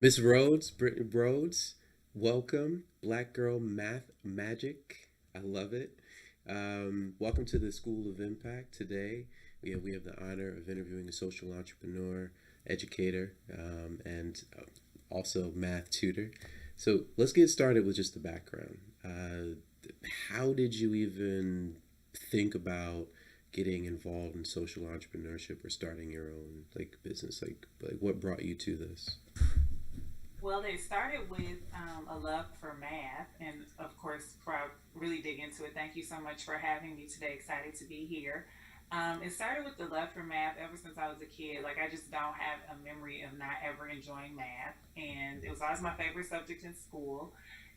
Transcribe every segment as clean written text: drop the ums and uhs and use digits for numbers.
Miss Rhodes, Brittany Rhodes, welcome. Black Girl Math Magic. I love it. Welcome to the School of Impact. Today, we have the honor of interviewing a social entrepreneur, educator, and also math tutor. So let's get started with just the background. How did you even think about getting involved in social entrepreneurship or starting your own business? Like what brought you to this? Well, it started with a love for math. And of course, before I really dig into it, thank you so much for having me today. Excited to be here. It started with the love for math ever since I was a kid. Like, I just don't have a memory of not ever enjoying math. And it was always my favorite subject in school.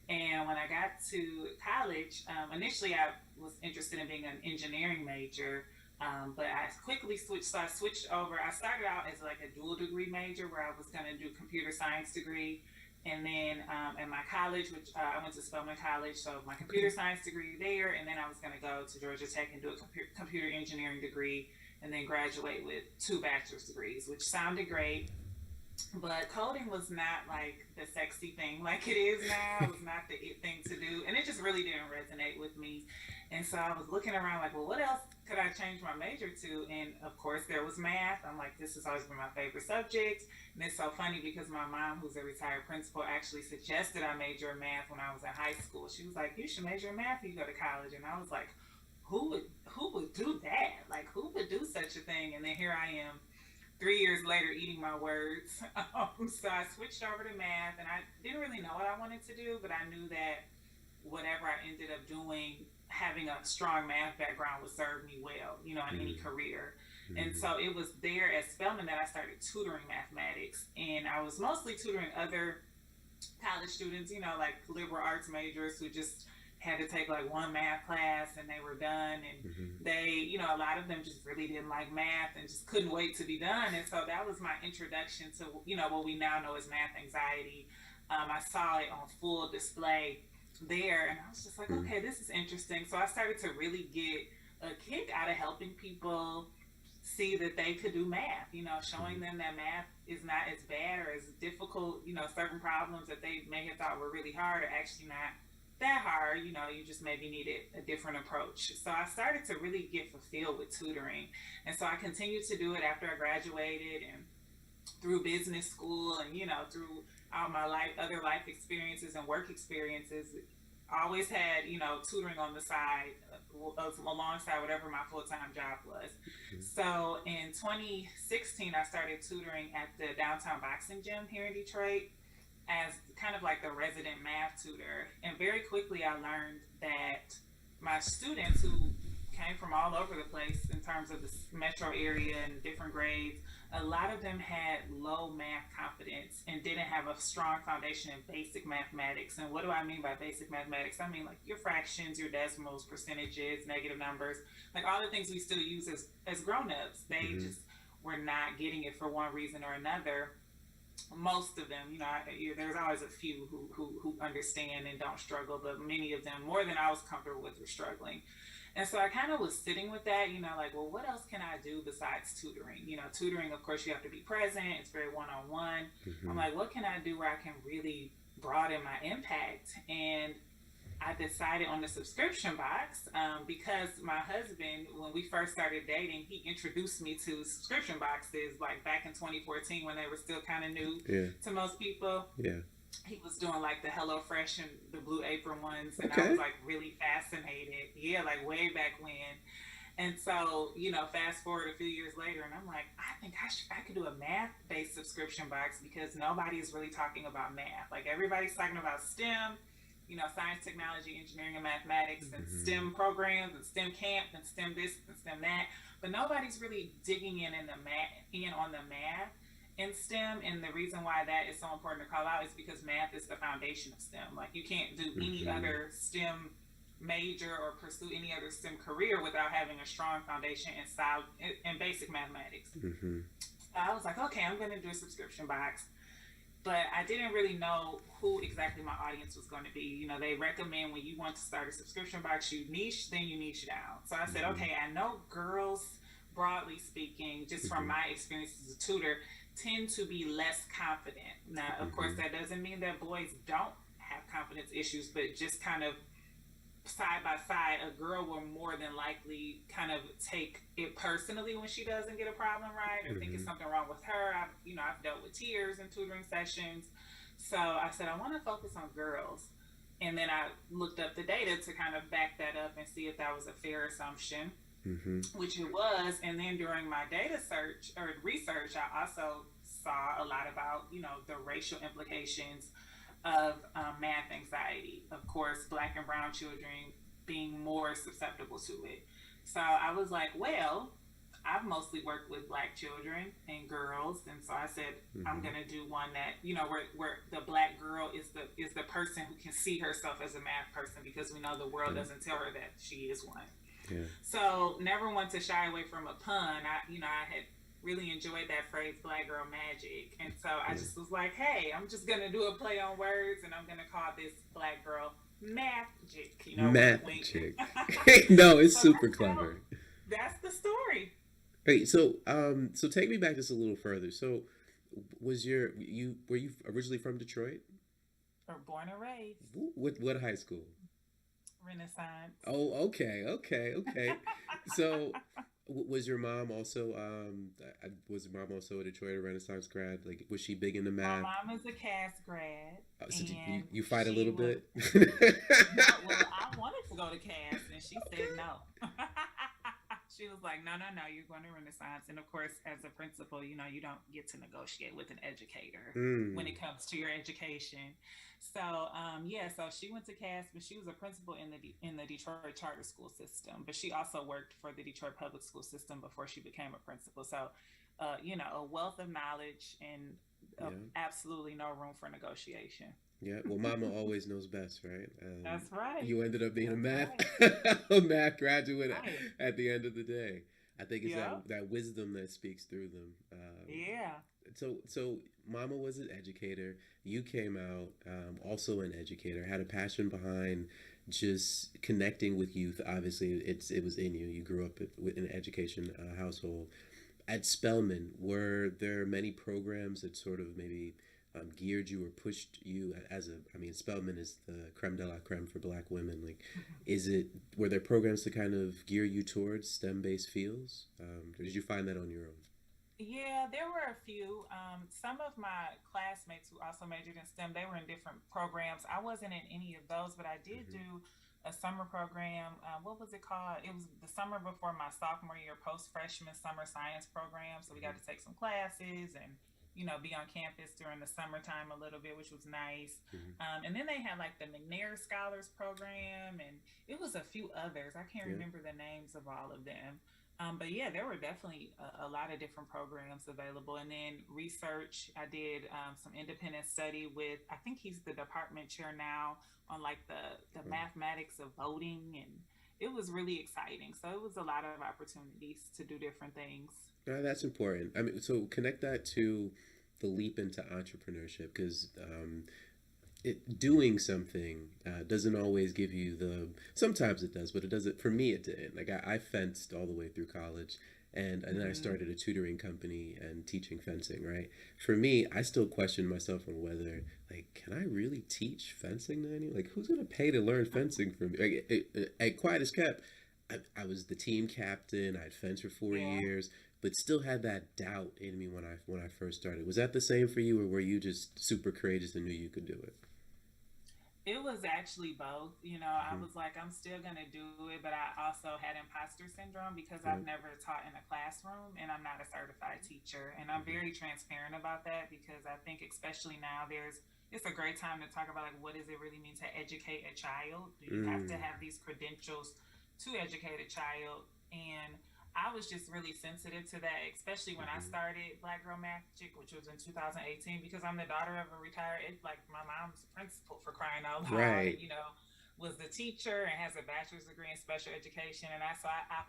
And when I got to college, initially I was interested in being an engineering major, but I quickly switched. So I switched over. I started out as like a dual degree major where I was going to do computer science degree. And then at my college, which I went to Spelman College, so my computer science degree there. And then I was going to go to Georgia Tech and do a computer engineering degree and then graduate with two bachelor's degrees, which sounded great. But coding was not like the sexy thing like it is now. It was not the it thing to do. And it just really didn't resonate with me. And so I was looking around like, well, what else could I change my major to? And of course, there was math. I'm like, this has always been my favorite subject. And it's so funny because my mom, who's a retired principal, actually suggested I major in math when I was in high school. She was like, you should major in math when you go to college. And I was like, who would do that? Like, who would do such a thing? And then here I am 3 years later eating my words. So I switched over to math, and I didn't really know what I wanted to do, but I knew that whatever I ended up doing, having a strong math background would serve me well, in any career. And Mm-hmm. so it was there at Spelman that I started tutoring mathematics, and I was mostly tutoring other college students, like liberal arts majors who just had to take like one math class and they were done. And Mm-hmm. they, a lot of them just really didn't like math and just couldn't wait to be done. And so that was my introduction to, what we now know as math anxiety. I saw it on full display there, and I was just like, Mm-hmm. okay, this is interesting. So I started to really get a kick out of helping people see that they could do math, showing them that math is not as bad or as difficult, certain problems that they may have thought were really hard are actually not that hard, you just maybe needed a different approach. So I started to really get fulfilled with tutoring. And so I continued to do it after I graduated and through business school and, through all my other life experiences and work experiences. I always had, tutoring on the side alongside whatever my full time job was. So in 2016, I started tutoring at the downtown boxing gym here in Detroit as kind of like the resident math tutor. And very quickly, I learned that my students who came from all over the place in terms of the metro area and different grades, a lot of them had low math confidence and didn't have a strong foundation in basic mathematics. And what do I mean by basic mathematics? I mean like your fractions, your decimals, percentages, negative numbers, like all the things we still use as grown-ups. They Mm-hmm. just were not getting it for one reason or another. Most of them, there's always a few who understand and don't struggle, but many of them, more than I was comfortable with, were struggling. And so I kind of was sitting with that, like, well, what else can I do besides tutoring? Tutoring, of course, you have to be present, it's very one on one. I'm Mm-hmm. like, what can I do where I can really broaden my impact? And I decided on the subscription box because my husband, when we first started dating, he introduced me to subscription boxes like back in 2014 when they were still kind of new Yeah. to most people. Yeah. He was doing like the Hello Fresh and the Blue Apron ones, and I was Okay. like really fascinated. Yeah, like way back when. And so, fast forward a few years later, and I'm like, I think I could do a math based subscription box because nobody is really talking about math. Like everybody's talking about STEM, science, technology, engineering, and mathematics, and Mm-hmm. STEM programs, and STEM camp, and STEM this, and STEM that. But nobody's really digging in on the math in STEM. And the reason why that is so important to call out is because math is the foundation of STEM. Like you can't do any Mm-hmm. other STEM major or pursue any other STEM career without having a strong foundation in basic mathematics. Mm-hmm. I was like, okay, I'm going to do a subscription box, but I didn't really know who exactly my audience was going to be. They recommend when you want to start a subscription box, you niche, then you niche down. So I said, Mm-hmm. okay, I know girls, broadly speaking, just from Mm-hmm. my experience as a tutor, tend to be less confident. Now, of course, Mm-hmm. that doesn't mean that boys don't have confidence issues, but just kind of side by side, a girl will more than likely kind of take it personally when she doesn't get a problem right or think it's Mm-hmm. something wrong with her. I've dealt with tears in tutoring sessions. So I said, I want to focus on girls. And then I looked up the data to kind of back that up and see if that was a fair assumption, Mm-hmm. which it was. And then during my data search or research, I also saw a lot about, the racial implications of math anxiety. Of course, black and brown children being more susceptible to it. So I was like, well, I've mostly worked with black children and girls, and so I said I'm Mm-hmm. gonna do one that where the black girl is the person who can see herself as a math person because we know the world Yeah. doesn't tell her that she is one. Yeah. So never want to shy away from a pun. I had really enjoyed that phrase "black girl magic," and so I Yeah. just was like, "Hey, I'm just gonna do a play on words, and I'm gonna call this black girl magic." Wink, wink. Magic. No, it's So super clever. that's the story. Wait, so take me back just a little further. So, was you were you originally from Detroit? Or born and raised What high school? Renaissance. Oh, okay, okay, okay. So, was your mom also was your mom also a Detroit Renaissance grad? Like, was she big into My math? mom is a Cass grad, So you and you fight a she little was bit? no. Well, I wanted to go to Cass, and she said no. She was like, no, no, no, you're going to Renaissance. And of course, as a principal, you don't get to negotiate with an educator when Mm, it comes to your education. So, yeah, so she went to Cass, but she was a principal in the Detroit charter school system. But she also worked for the Detroit public school system before she became a principal. So, a wealth of knowledge and yeah, absolutely no room for negotiation. yeah. Well, Mama always knows best, right? That's right. You ended up being a That's math right. a math graduate Right. at the end of the day. I think it's Yep. that wisdom that speaks through them. Yeah. So Mama was an educator. You came out also an educator. Had a passion behind just connecting with youth. Obviously, it was in you. You grew up in an education household. At Spelman, were there many programs that sort of maybe geared you or pushed you as a? I mean, Spelman is the creme de la creme for Black women. Like, is it? Were there programs to kind of gear you towards STEM-based fields, or did you find that on your own? Yeah, there were a few. Some of my classmates who also majored in STEM, they were in different programs. I wasn't in any of those, but I did Mm-hmm. do a summer program. What was it called? It was the summer before my sophomore year, post freshman summer science program. So we got to take some classes and be on campus during the summertime a little bit, which was nice. Mm-hmm. And then they had like the McNair Scholars Program, and it was a few others. I can't Yeah. remember the names of all of them. But yeah, there were definitely a lot of different programs available. And then research, I did some independent study with, I think he's the department chair now on like the Wow. mathematics of voting. And it was really exciting. So it was a lot of opportunities to do different things. That's important. I mean, so connect that to the leap into entrepreneurship because doing something doesn't always give you the. Sometimes it does, but it doesn't. For me, it didn't. Like I fenced all the way through college, and then I Mm-hmm. started a tutoring company and teaching fencing. Right. For me, I still question myself on whether can I really teach fencing to anyone? Like who's gonna pay to learn fencing from me? At Quiet as Kept, I was the team captain. I'd fenced for four Yeah. years, but still had that doubt in me when I first started. Was that the same for you, or were you just super courageous and knew you could do it? It was actually both. I Hmm. was like, I'm still going to do it, but I also had imposter syndrome because Yeah. I've never taught in a classroom and I'm not a certified teacher. And I'm Hmm. very transparent about that because I think, especially now, it's a great time to talk about like what does it really mean to educate a child? Do you have to Mm. have these credentials to educate a child? And I was just really sensitive to that, especially when I Hmm. started Black Girl Magic, which was in 2018, because I'm the daughter of a retired, like my mom's principal for crying out loud, and Right. was the teacher and has a bachelor's degree in special education, and I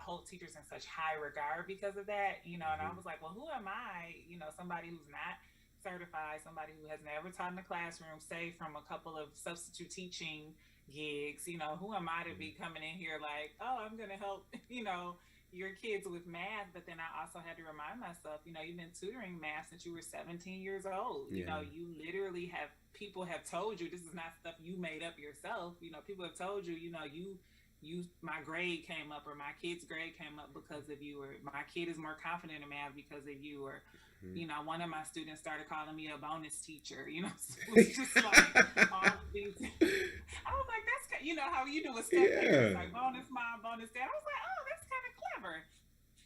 hold teachers in such high regard because of that, and I Hmm. was like, well, who am I? Somebody who's not certified, somebody who has never taught in a classroom, say from a couple of substitute teaching gigs, who am I to Hmm. be coming in here like, oh, I'm gonna help, your kids with math, but then I also had to remind myself, you've been tutoring math since you were 17 years old. Yeah. You literally have people have told you this is not stuff you made up yourself. People have told you, my grade came up or my kid's grade came up because of you, or my kid is more confident in math because of you, or one of my students started calling me a bonus teacher. So it's just like all of these. I was like, that's how you do with step parents, Yeah. like bonus mom, bonus dad. I was like, oh, that's kind of clever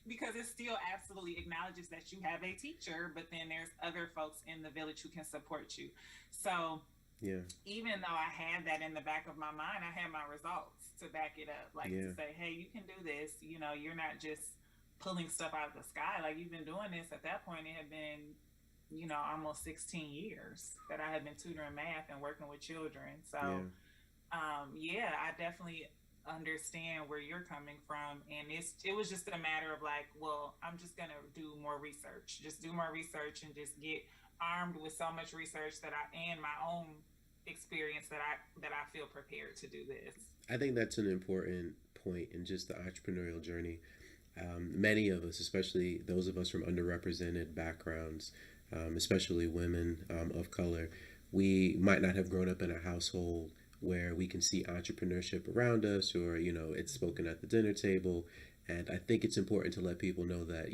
because it still absolutely acknowledges that you have a teacher, but then there's other folks in the village who can support you. So Yeah. even though I had that in the back of my mind, I had my results to back it up, like Yeah. to say, hey, you can do this. You're not just pulling stuff out of the sky. Like you've been doing this. At that point, it had been, almost 16 years that I had been tutoring math and working with children. So, Yeah. yeah, I definitely understand where you're coming from, and it was just a matter of like, well, I'm just gonna do more research, just do more research, and just get armed with so much research that I and my own experience that I feel prepared to do this. I think that's an important point in just the entrepreneurial journey. Many of us, especially those of us from underrepresented backgrounds, especially women of color, we might not have grown up in a household where we can see entrepreneurship around us, or it's spoken at the dinner table. And I think it's important to let people know that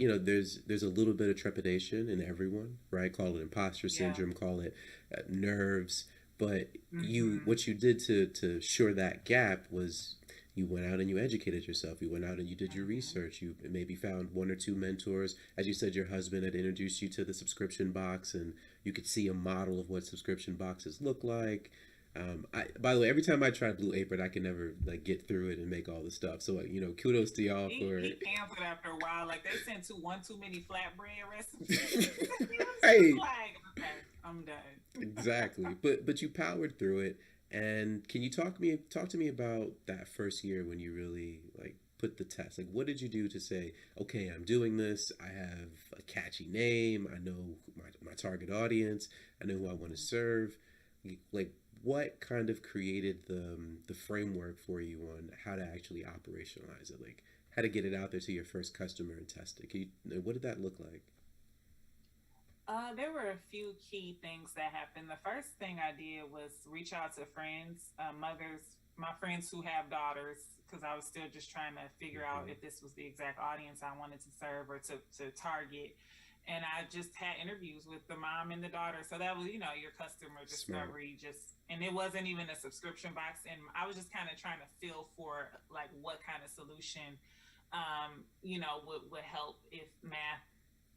there's a little bit of trepidation in everyone, right? Call it imposter Yeah. syndrome, call it nerves, but Mm-hmm. what you did to shore that gap was you went out and you educated yourself. You went out and you did your Mm-hmm. research. You maybe found one or two mentors. As you said, your husband had introduced you to the subscription box, and you could see a model of what subscription boxes look like. By the way, every time I try Blue Apron, I can never like get through it and make all the stuff. So kudos to y'all for. He canceled after a while. Like they sent too many flatbread recipes. He was just Hey, like, okay, I'm done. exactly. But you powered through it. And can you talk to me about that first year when you really like put the test? Like what did you do to say, okay, I'm doing this. I have a catchy name. I know my target audience. I know who I want to serve. Like what kind of created the framework for you on how to actually operationalize it? Like how to get it out there to your first customer and test it. What did that look like? There were a few key things that happened. The first thing I did was reach out to friends, mothers, my friends who have daughters, because I was still just trying to figure out Hmm. if this was the exact audience I wanted to serve or to target. And I just had interviews with the mom and the daughter. So that was, your customer Smart. discovery just, and it wasn't even a subscription box. And I was just kind of trying to feel for like what kind of solution, would help if math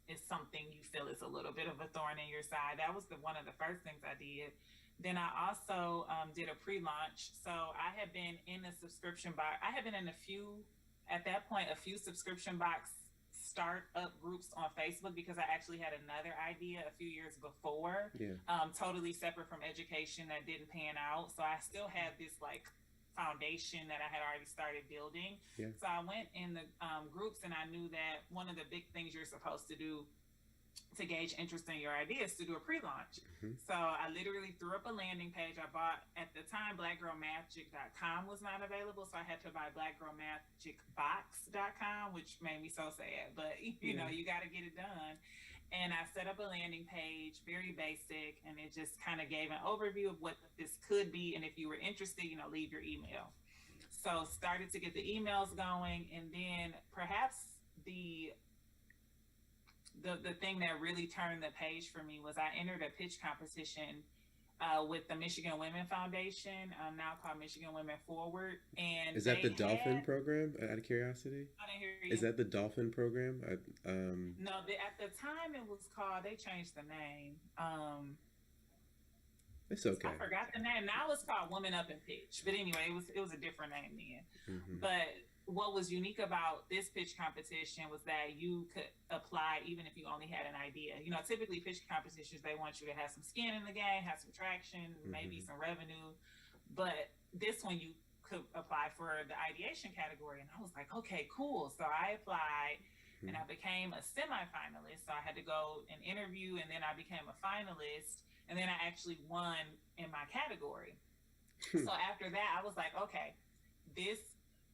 is something you feel is a little bit of a thorn in your side. That was one of the first things I did. Then I also did a pre-launch. So I had been in a subscription box. I had been in at that point, a few subscription box startup groups on Facebook because I actually had another idea a few years before, Yeah. totally separate from education that didn't pan out. So I still had this like foundation that I had already started building. Yeah. So I went in the groups and I knew that one of the big things you're supposed to do to gauge interest in your idea is to do a pre-launch. Hmm. So I literally threw up a landing page. I bought at the time blackgirlmagic.com was not available, so I had to buy blackgirlmagicbox.com, which made me so sad. But Yeah. you got to get it done. And I set up a landing page, very basic, and it just kind of gave an overview of what this could be. And if you were interested, leave your email. So started to get the emails going, and then perhaps the the thing that really turned the page for me was I entered a pitch competition with the Michigan Women Foundation, now called Michigan Women Forward, and Is that the they Dolphin had. program? Out of curiosity, I didn't hear is you. that the Dolphin program? No, at the time it was called. They changed the name. It's I okay. forgot the name. Now it's called Woman Up and Pitch. But anyway, it was a different name then. Hmm. But what was unique about this pitch competition was that you could apply even if you only had an idea. Typically pitch competitions they want you to have some skin in the game, have some traction, maybe Hmm. some revenue. But this one you could apply for the ideation category, and I was like, okay, cool. So I applied and I became a semifinalist. So I had to go and interview, and then I became a finalist, and then I actually won in my category. So after that, I was like, okay, this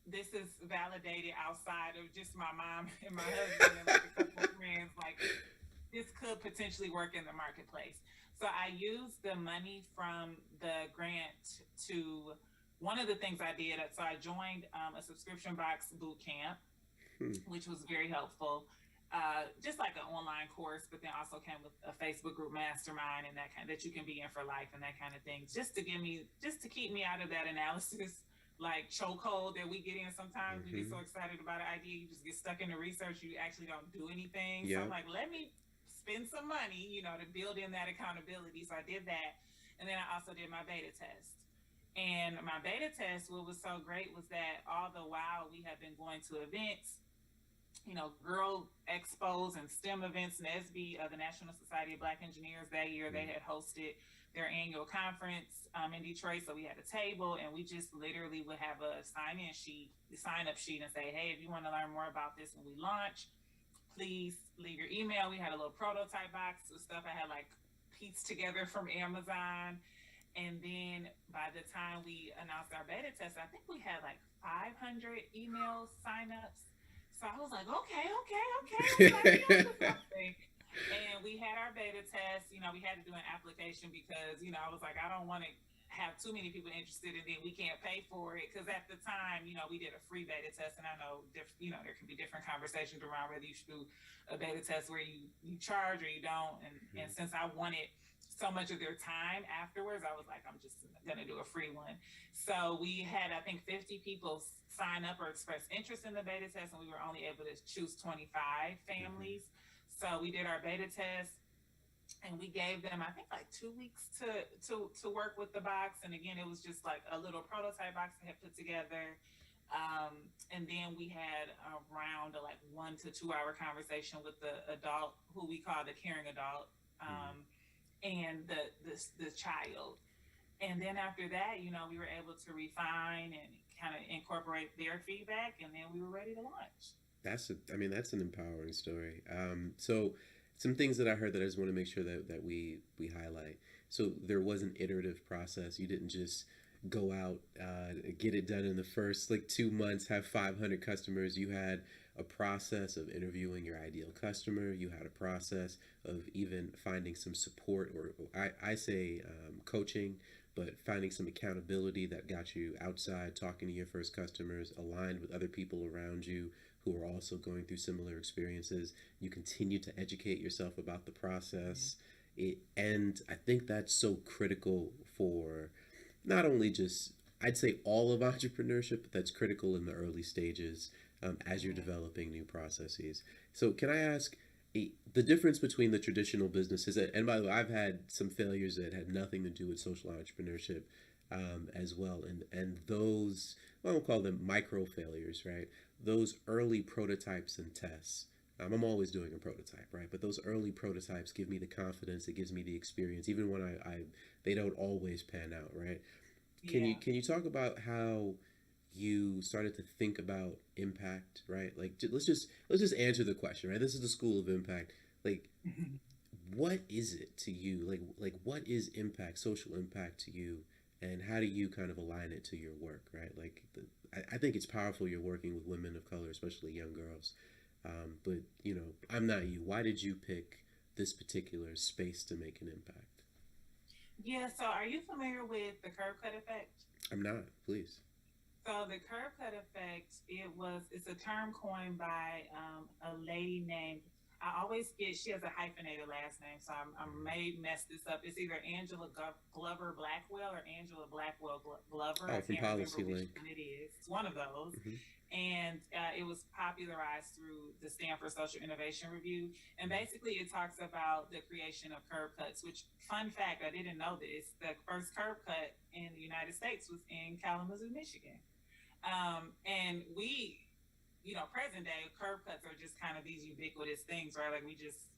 this is validated outside of just my mom and my husband and like a couple of friends. Like this could potentially work in the marketplace. So I used the money from the grant to one of the things I did. So I joined a subscription box boot camp, which was very helpful. Just like an online course, but then also came with a Facebook group mastermind and that you can be in for life and that kind of thing, just to keep me out of that analysis like chokehold that we get in sometimes. We get so excited about an idea, you just get stuck in the research, you actually don't do anything. So I'm like, let me spend some money, to build in that accountability. So I did that. And then I also did my beta test. And my beta test, what was so great was that all the while we had been going to events, girl expos and STEM events, NSB, the National Society of Black Engineers, that year they had hosted their annual conference in Detroit. So we had a table and we just literally would have a sign up sheet and say, hey, if you want to learn more about this when we launch, please leave your email. We had a little prototype box with stuff I had like pieced together from Amazon. And then by the time we announced our beta test, I think we had like 500 email signups. So I was like, okay. And we had our beta test. We had to do an application because, I was like, I don't want to have too many people interested and then we can't pay for it. Because at the time, we did a free beta test. And I know, there can be different conversations around whether you should do a beta test where you charge or you don't. And since I wanted so much of their time afterwards, I was like, I'm just going to do a free one. So we had, I think, 50 people sign up or express interest in the beta test, and we were only able to choose 25 families. So we did our beta test, and we gave them, I think, like 2 weeks to work with the box. And again, it was just like a little prototype box I had put together. And then we had around a like 1 to 2 hour conversation with the adult, who we call the caring adult. And the child. And then after that, we were able to refine and kind of incorporate their feedback, and then we were ready to launch. That's an empowering story. So some things that I heard that I just want to make sure that we highlight. So there was an iterative process. You didn't just go out, get it done in the first 2 months, have 500 customers. You had a process of interviewing your ideal customer. You had a process of even finding some support, or I say coaching, but finding some accountability that got you outside, talking to your first customers, aligned with other people around you who are also going through similar experiences. You continue to educate yourself about the process. And I think that's so critical for not only just, I'd say all of entrepreneurship, but that's critical in the early stages as you're developing new processes. So can I ask the difference between the traditional businesses, and by the way, I've had some failures that had nothing to do with social entrepreneurship as well. And those, well, I won't call them micro failures, right? Those early prototypes and tests. I'm always doing a prototype, right? But those early prototypes give me the confidence, it gives me the experience, even when I they don't always pan out, right? Can you talk about how you started to think about impact, right? Like let's just answer the question, right? This is the School of Impact. Like, what is it to you? Like what is impact, social impact to you, and how do you kind of align it to your work, right? Like I think it's powerful you're working with women of color, especially young girls. But I'm not you. Why did you pick this particular space to make an impact? Yeah, so are you familiar with the curb cut effect? I'm not. Please. So the curb cut effect, it's a term coined by a lady named, I always get, she has a hyphenated last name, so I may mess this up. It's either Angela Glover Blackwell or Angela Blackwell Glover. Oh, from Policy Link. It is. It's one of those. And it was popularized through the Stanford Social Innovation Review. And basically it talks about the creation of curb cuts, which, fun fact, I didn't know this, the first curb cut in the United States was in Kalamazoo, Michigan. And we, present day curb cuts are just kind of these ubiquitous things, right? Like we just,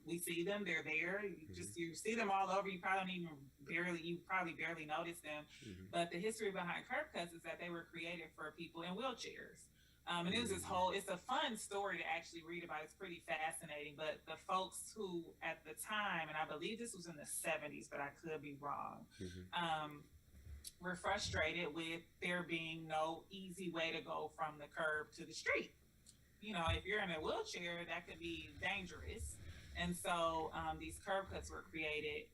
we see them, they're there. You see them all over. You probably barely notice them. But the history behind curb cuts is that they were created for people in wheelchairs. And it was it's a fun story to actually read about. It's pretty fascinating. But the folks who at the time, and I believe this was in the 70s, but I could be wrong. we're frustrated with there being no easy way to go from the curb to the street. If you're in a wheelchair, that could be dangerous. And so these curb cuts were created.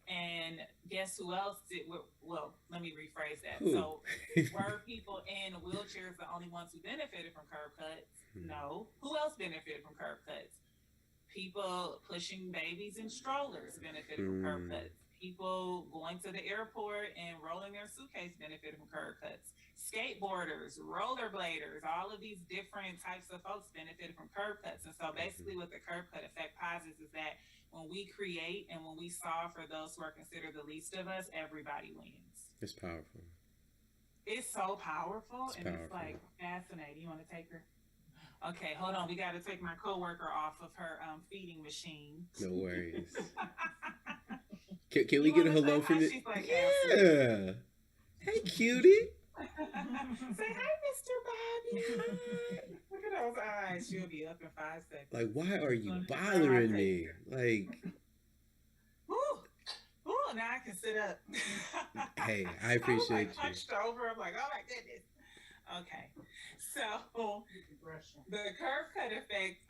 And guess who else did? Well, let me rephrase that. Who? So, were people in wheelchairs the only ones who benefited from curb cuts? No. Who else benefited from curb cuts? People pushing babies in strollers benefited from curb cuts. People going to the airport and rolling their suitcase benefited from curb cuts. Skateboarders, rollerbladers, all of these different types of folks benefited from curb cuts. And so basically what the curb cut effect posits is that when we create and when we solve for those who are considered the least of us, everybody wins. It's powerful. It's so powerful. It's and powerful. It's like fascinating. You want to take her? Okay, hold on. We got to take my coworker off of her feeding machine. No worries. Can we get a hello from you? Like, yeah. Hey, cutie. Say hi, Mr. Bobby. Hi. Look at those eyes. She'll be up in 5 seconds. Like, why are you bothering me? Like, ooh, now I can sit up. Hey, I appreciate I was, like, hunched over. I'm like, oh my goodness. Okay, so the curve cut effect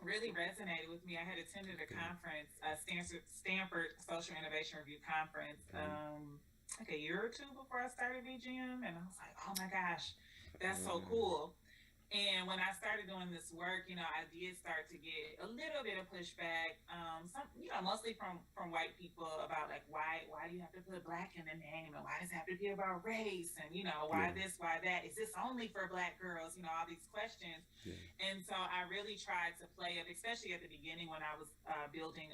really resonated with me. I had attended a conference, Stanford Social Innovation Review Conference, like a year or two before I started BGM, and I was like, oh my gosh, that's so cool. And when I started doing this work, I did start to get a little bit of pushback, mostly from white people about like, why do you have to put Black in the name, and why does it have to be about race, and why this, why that? Is this only for Black girls? All these questions. Yeah. And so I really tried to play it, especially at the beginning when I was building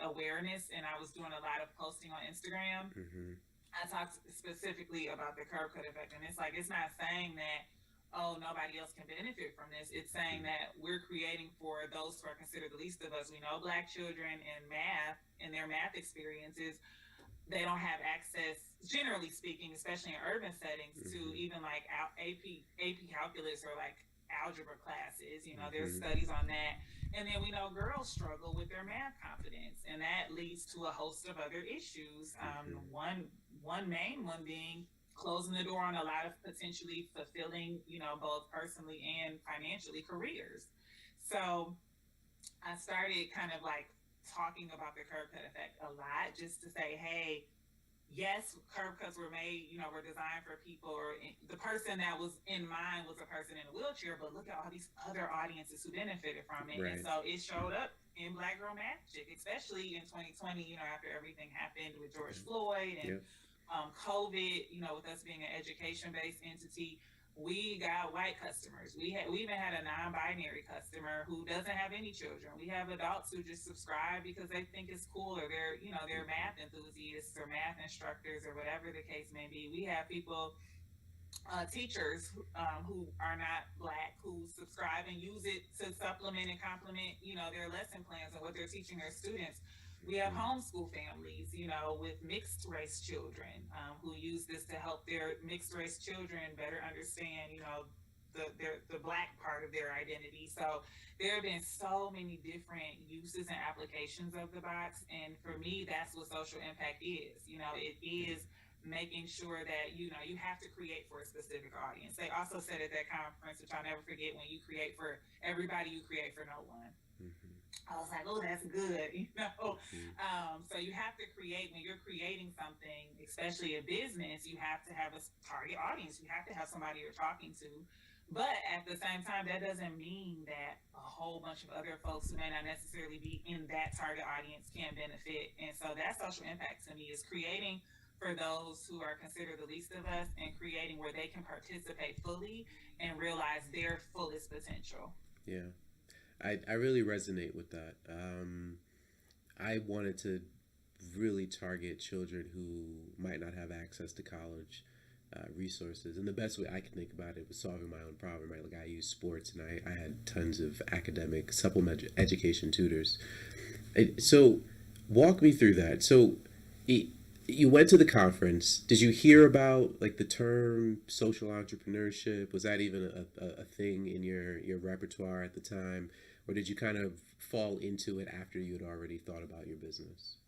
awareness and I was doing a lot of posting on Instagram. Mm-hmm. I talked specifically about the curb cut effect, and it's like, it's not saying that, oh, nobody else can benefit from this. It's saying that we're creating for those who are considered the least of us. We know Black children in their math experiences, they don't have access, generally speaking, especially in urban settings, to even like AP calculus or like algebra classes. There's studies on that. And then we know girls struggle with their math confidence, and that leads to a host of other issues. One main one being closing the door on a lot of potentially fulfilling, both personally and financially careers. So I started kind of like talking about the curb cut effect a lot, just to say, hey, yes, curb cuts were made, were designed for people, or the person that was in mind was a person in a wheelchair, but look at all these other audiences who benefited from it. Right. And so it showed up in Black Girl Magic, especially in 2020, after everything happened with George Floyd and COVID, with us being an education-based entity, we got white customers. We even had a non-binary customer who doesn't have any children. We have adults who just subscribe because they think it's cool, or they're math enthusiasts or math instructors or whatever the case may be. We have people, teachers who are not Black, who subscribe and use it to supplement and complement, their lesson plans and what they're teaching their students. We have homeschool families, with mixed race children who use this to help their mixed race children better understand, the Black part of their identity. So there have been so many different uses and applications of the box. And for me, that's what social impact is. It is making sure that, you have to create for a specific audience. They also said at that conference, which I'll never forget, when you create for everybody, you create for no one. Mm-hmm. I was like, oh, that's good, So you have to create, when you're creating something, especially a business, you have to have a target audience. You have to have somebody you're talking to. But at the same time, that doesn't mean that a whole bunch of other folks who may not necessarily be in that target audience can benefit. And so that social impact to me is creating for those who are considered the least of us, and creating where they can participate fully and realize their fullest potential. Yeah. I really resonate with that. I wanted to really target children who might not have access to college resources. And the best way I can think about it was solving my own problem, right? Like, I use sports, and I had tons of academic supplemental education tutors. So walk me through that. So you went to the conference. Did you hear about like the term social entrepreneurship? Was that even a thing in your repertoire at the time? Or did you kind of fall into it after you had already thought about your business?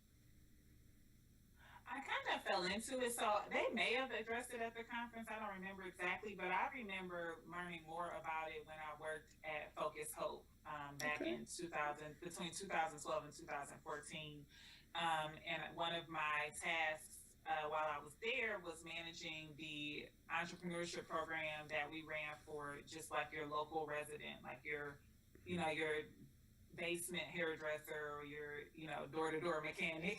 I kind of fell into it. So they may have addressed it at the conference. I don't remember exactly, but I remember learning more about it when I worked at Focus Hope back Okay. in 2000, between 2012 and 2014. And one of my tasks while I was there was managing the entrepreneurship program that we ran for just like your local resident, like your basement hairdresser or your door-to-door mechanic.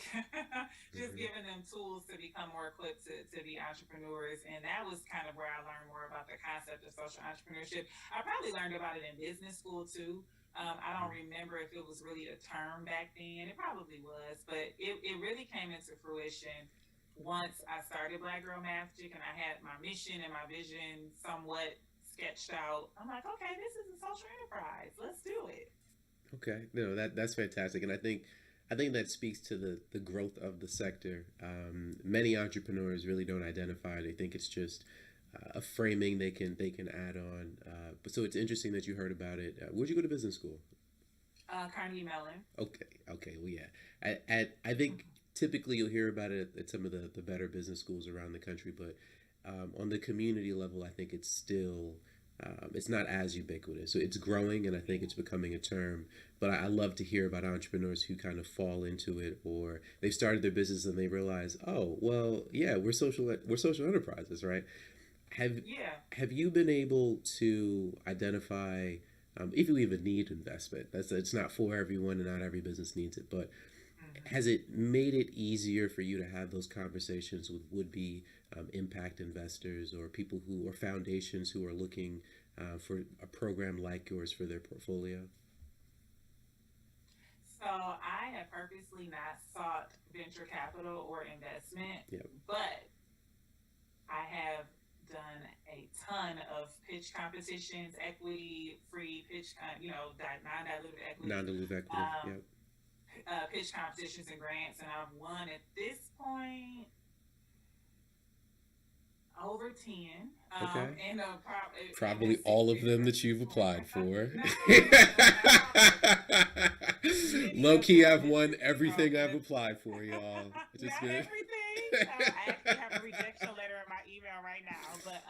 Just Hmm. giving them tools to become more equipped to be entrepreneurs. And that was kind of where I learned more about the concept of social entrepreneurship. I probably learned about it in business school too. I don't remember if it was really a term back then. It probably was, but it really came into fruition once I started Black Girl Magic and I had my mission and my vision somewhat sketched out. I'm like, okay, this is a social enterprise. Let's do it. Okay, no, that's fantastic, and I think that speaks to the growth of the sector. Many entrepreneurs really don't identify. They think it's just a framing they can add on. But so it's interesting that you heard about it. Where'd you go to business school? Carnegie Mellon. Okay, okay, well, yeah. I think typically you'll hear about it at some of the better business schools around the country, but on the community level, I think it's still it's not as ubiquitous. So it's growing, and I think it's becoming a term. But I love to hear about entrepreneurs who kind of fall into it, or they've started their business and they realize, oh, well, yeah, we're social enterprises, right? Have Yeah. have you been able to identify if you even need investment? That's it's not for everyone, and not every business needs it. But Hmm. has it made it easier for you to have those conversations with would-be impact investors or people who or foundations who are looking for a program like yours for their portfolio? So I have purposely not sought venture capital or investment, Yeah. but I have done a ton of pitch competitions, equity free pitch, non-dilutive equity Non-dilutive equity. um, Yeah. pitch competitions and grants, and I've won at this point over 10. Okay. And in the Probably six all of them figure. that you've applied for. No, many Low of key, them I've have won been zero, everything I've but applied for, y'all. Just not good. everything. I actually have a rejection letter in my email right now, but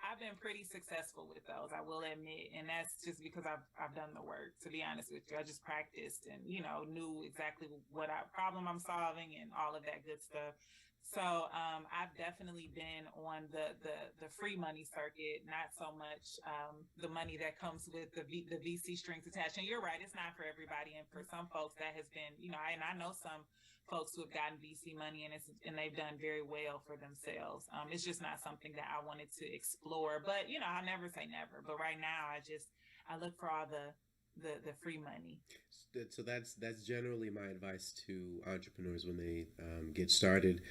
I've been pretty successful with those, I will admit, and that's just because I've done the work. To be honest with you, I just practiced and knew exactly what problem I'm solving and all of that good stuff. So I've definitely been on the free money circuit, not so much the money that comes with the VC strings attached. And you're right, it's not for everybody, and for some folks that has been, and I know some folks who have gotten VC money and they've done very well for themselves. It's just not something that I wanted to explore, but I never say never. But right now, I look for all the free money. So that's generally my advice to entrepreneurs when they get started,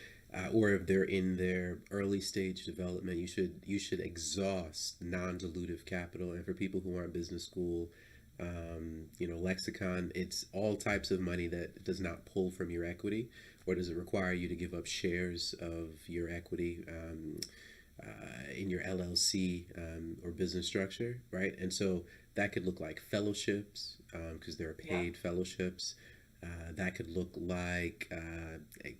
or if they're in their early stage development. You should exhaust non-dilutive capital, and for people who aren't business school, lexicon. It's all types of money that does not pull from your equity, or does it require you to give up shares of your equity in your LLC or business structure, right? And so that could look like fellowships, because there are Yep. paid fellowships. That could look like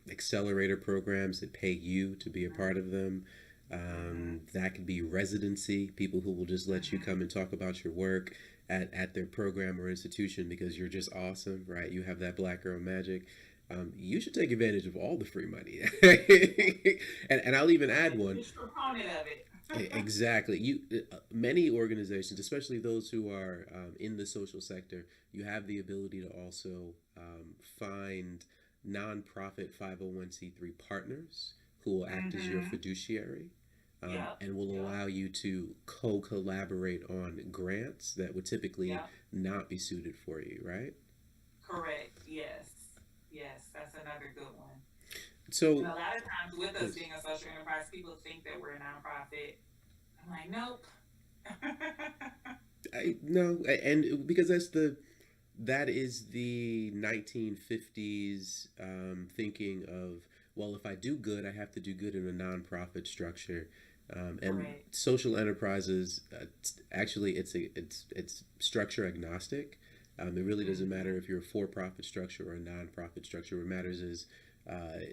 accelerator programs that pay you to be a part of them. Mm-hmm. That could be residency, people who will just let you Mm-hmm. come and talk about your work at their program or institution because you're just awesome, right? You have that black girl magic. You should take advantage of all the free money. And I'll even I'm add a one. huge proponent of it. Exactly. Many organizations, especially those who are in the social sector, you have the ability to also find nonprofit 501(c)(3) partners who will act as your Mm-hmm. fiduciary, Yep. and will Yep. allow you to co-collaborate on grants that would typically Yep. not be suited for you, right? Correct. Yes. Yes. That's another good one. And So, a lot of times with us please. being a social enterprise, people think that we're a nonprofit. I'm like, nope. No, and because that is the 1950s thinking of, well, if I do good, I have to do good in a nonprofit structure, and Correct. social enterprises. Actually, it's structure agnostic. It really doesn't matter Mm-hmm. if you're a for-profit structure or a nonprofit structure. What matters is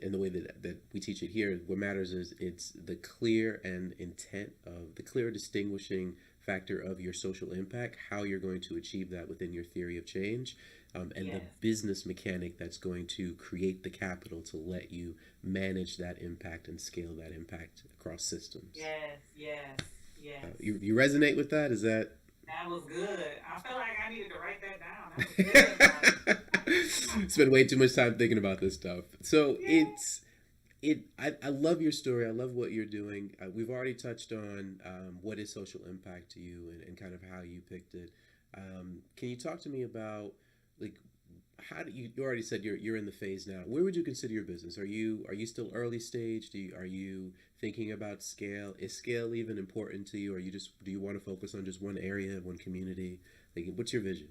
in the way that we teach it here, what matters is it's the clear and intent of the clear distinguishing factor of your social impact, how you're going to achieve that within your theory of change, and the Yes. business mechanic that's going to create the capital to let you manage that impact and scale that impact across systems. Yes. Yes. Yes. You resonate with that? Is that That was good. I feel like I needed to write that down. That was good. spend way too much time thinking about this stuff. So Yeah. I love your story. I love what you're doing. We've already touched on what is social impact to you and kind of how you picked it. Can you talk to me about like how do you already said you're in the phase now. Where would you consider your business? Are you still early stage? Are you thinking about scale? Is scale even important to you? Or you just do you want to focus on just one area, one community? Like what's your vision?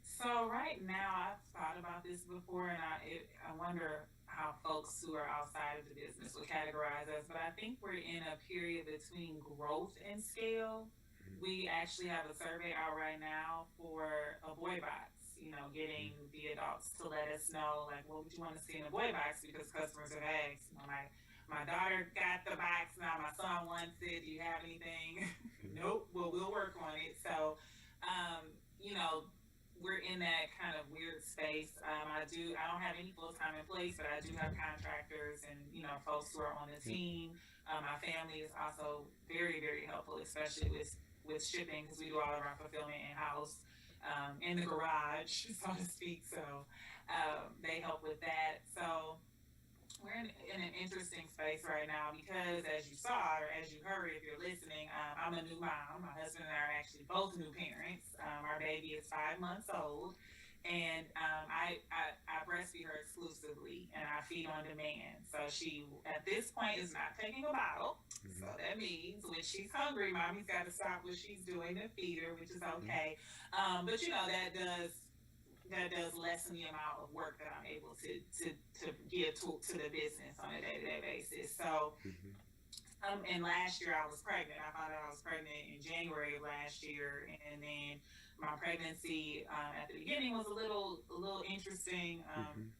So right now, I've thought about this before, and I wonder how folks who are outside of the business would categorize us. But I think we're in a period between growth and scale. We actually have a survey out right now for a boy box. You know, getting the adults to let us know like what would you want to see in a boy box because customers have asked. You know, my daughter got the box now. My son wants it. Do you have anything? Nope. Well, we'll work on it. So, you know, we're in that kind of weird space. I don't have any full time in place, but I do have contractors and folks who are on the team. My family is also very very helpful, especially with shipping because we do all of our fulfillment in house, in the garage, so to speak. So they help with that. So we're in an interesting space right now because, as you saw or as you heard, if you're listening, I'm a new mom. My husband and I are actually both new parents. Our baby is 5 months old, and I breastfeed her exclusively, and I feed on demand. So she, at this point, is not taking a bottle. So that means when she's hungry, mommy's got to stop what she's doing to feed her, which is okay. But that does lessen the amount of work that I'm able to give to the business on a day-to-day basis. So, and last year I was pregnant. I found out I was pregnant in January of last year, and then my pregnancy at the beginning was a little interesting.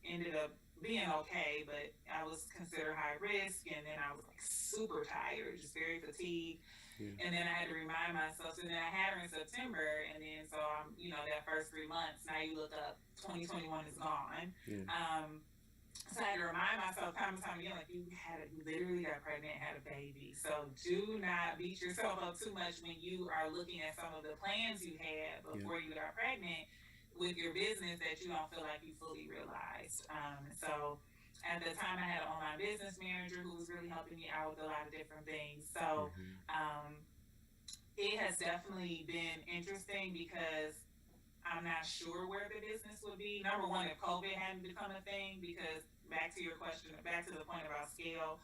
Ended up being okay, but I was considered high risk, and then I was like super tired, just very fatigued. Yeah. And then I had to remind myself. So then I had her in September, and then so that first 3 months. Now you look up, 2021 is gone. Yeah. So I had to remind myself time and time again, like you literally got pregnant and had a baby. So do not beat yourself up too much when you are looking at some of the plans you had before you got pregnant with your business that you don't feel like you fully realized. So at the time I had an online business manager who was really helping me out with a lot of different things. So it has definitely been interesting because I'm not sure where the business would be. Number one, if COVID hadn't become a thing, because back to your question, back to the point about scale,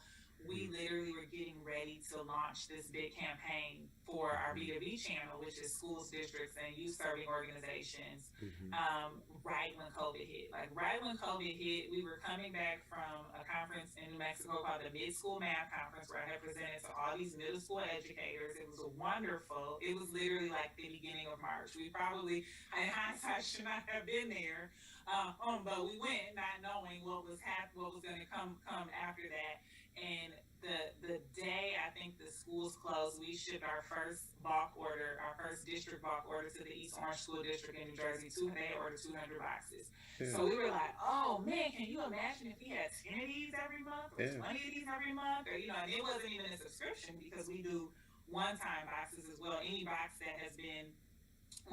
we literally were getting ready to launch this big campaign for our B2B channel, which is schools, districts, and youth serving organizations, right when COVID hit. Like right when COVID hit, we were coming back from a conference in New Mexico called the Mid-School Math Conference, where I had presented to all these middle school educators. It was wonderful. It was literally like the beginning of March. We probably, in hindsight, should not have been there, but we went not knowing what was going to come after that. And the day I think the schools closed, we shipped our first district bulk order to the East Orange School District in New Jersey. They ordered 200 boxes. Yeah. So we were like, oh man, can you imagine if we had 10 of these every month or 20 of these every month? Or, and it wasn't even a subscription because we do one-time boxes as well. Any box that has been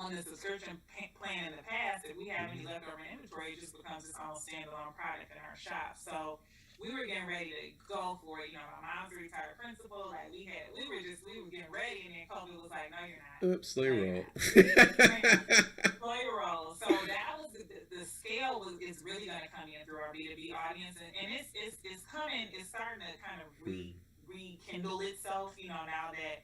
on the subscription plan in the past, if we have any leftover inventory, it just becomes its own standalone product in our shop. So we were getting ready to go for it. My mom's a retired principal. Like we were getting ready, and then COVID was like, "No, you're not." Oops, slow roll. Slow roll. So that was the scale is really going to come in through our B2B audience, and it's coming. It's starting to kind of rekindle itself. Now that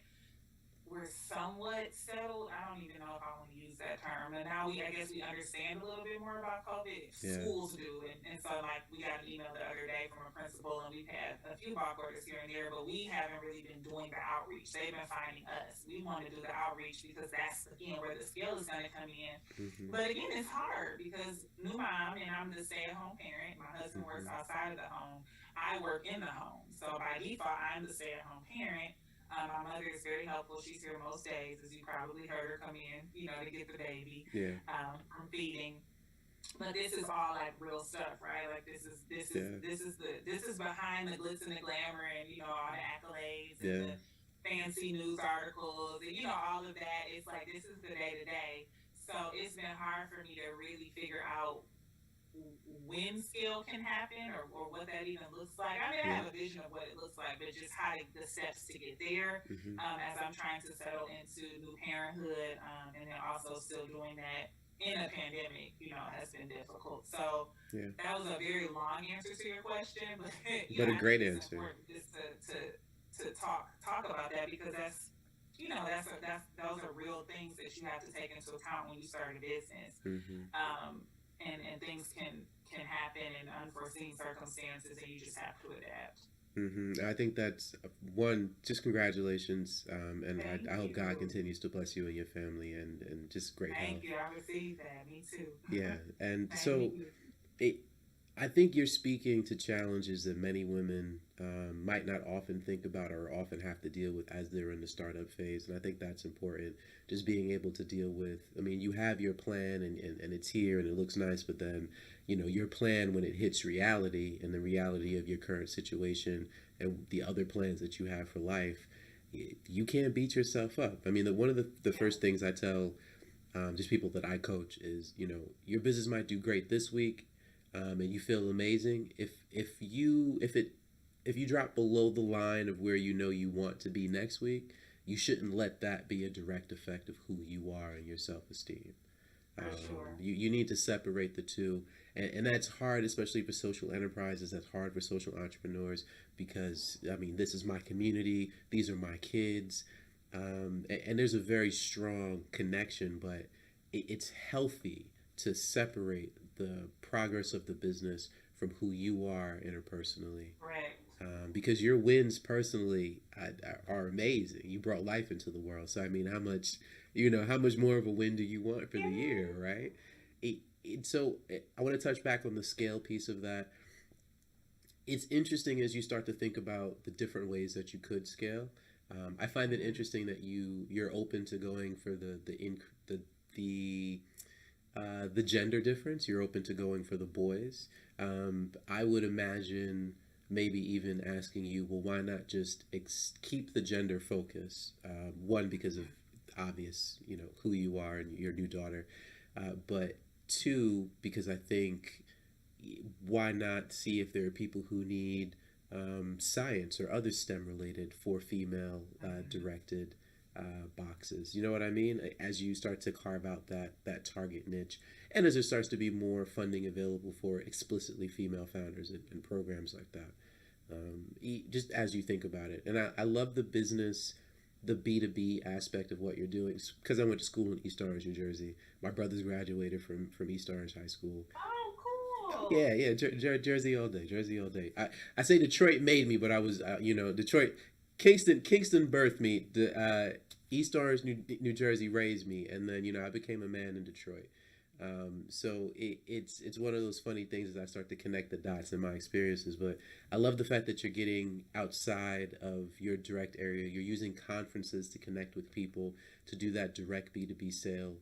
we're somewhat settled. I don't even know if I want to use that term. And now I guess we understand a little bit more about COVID. Yeah. Schools do, and so like we got an email the other day from a principal, and we've had a few block orders here and there, but we haven't really been doing the outreach. They've been finding us. We want to do the outreach because that's again where the skill is going to come in. Mm-hmm. But again, it's hard because new mom and I'm the stay-at-home parent. My husband works Mm-hmm. outside of the home. I work in the home, so by default, I'm the stay-at-home parent. My mother is very helpful. She's here most days, as you probably heard her come in, to get the baby Yeah. from feeding. But this is all like real stuff, right? Like Yeah. this is behind the glitz and the glamour, and all the accolades and Yeah. the fancy news articles, and all of that. It's like this is the day to day. So it's been hard for me to really figure out when skill can happen, or what that even looks like. I mean, I Yeah. have a vision of what it looks like, but just how the steps to get there Mm-hmm. as I'm trying to settle into new parenthood, and then also still doing that in a pandemic, has been difficult. So Yeah. that was a very long answer to your question, but But a I great think it's answer. important just to talk about that, because that's those are real things that you have to take into account when you start a business. Mm-hmm. And things can happen in unforeseen circumstances, and you just have to adapt. Mm-hmm. I think that's one. Just congratulations, and Thank I hope God you. continues to bless you and your family, and just great Thank health. you. I received that. Me too. Yeah, and Thank so you. it, I think you're speaking to challenges that many women might not often think about or often have to deal with as they're in the startup phase. And I think that's important. Just being able to deal with, I mean, you have your plan and it's here and it looks nice, but then, your plan when it hits reality and the reality of your current situation and the other plans that you have for life, you can't beat yourself up. I mean, one of the Yeah. first things I tell just people that I coach is, your business might do great this week, and you feel amazing. If you drop below the line of where you want to be next week, you shouldn't let that be a direct effect of who you are and your self esteem. For sure. You need to separate the two, and that's hard, especially for social enterprises. That's hard for social entrepreneurs because I mean, this is my community. These are my kids, and there's a very strong connection, but it's healthy to separate the progress of the business from who you are interpersonally. Correct. Because your wins personally are amazing. You brought life into the world. So I mean, how much more of a win do you want for the Yeah. year, right? I want to touch back on the scale piece of that. It's interesting as you start to think about the different ways that you could scale. I find it interesting that you're open to going for the the gender difference. You're open to going for the boys. I would imagine maybe even asking you, well, why not just keep the gender focus? One, because of obvious, who you are and your new daughter, but two, because I think why not see if there are people who need science or other STEM related for female directed boxes. You know what I mean? As you start to carve out that target niche, and as there starts to be more funding available for explicitly female founders and programs like that. Just as you think about it, and I love the business, the B2B aspect of what you're doing, because I went to school in East Orange, New Jersey. My brothers graduated from East Orange High School. Oh, cool. Yeah, yeah, Jersey all day, Jersey all day. I say Detroit made me, but I was, Detroit, Kingston birthed me. The East Orange, New Jersey raised me, and then I became a man in Detroit. So it's one of those funny things as I start to connect the dots in my experiences. But I love the fact that you're getting outside of your direct area. You're using conferences to connect with people, to do that direct B2B sale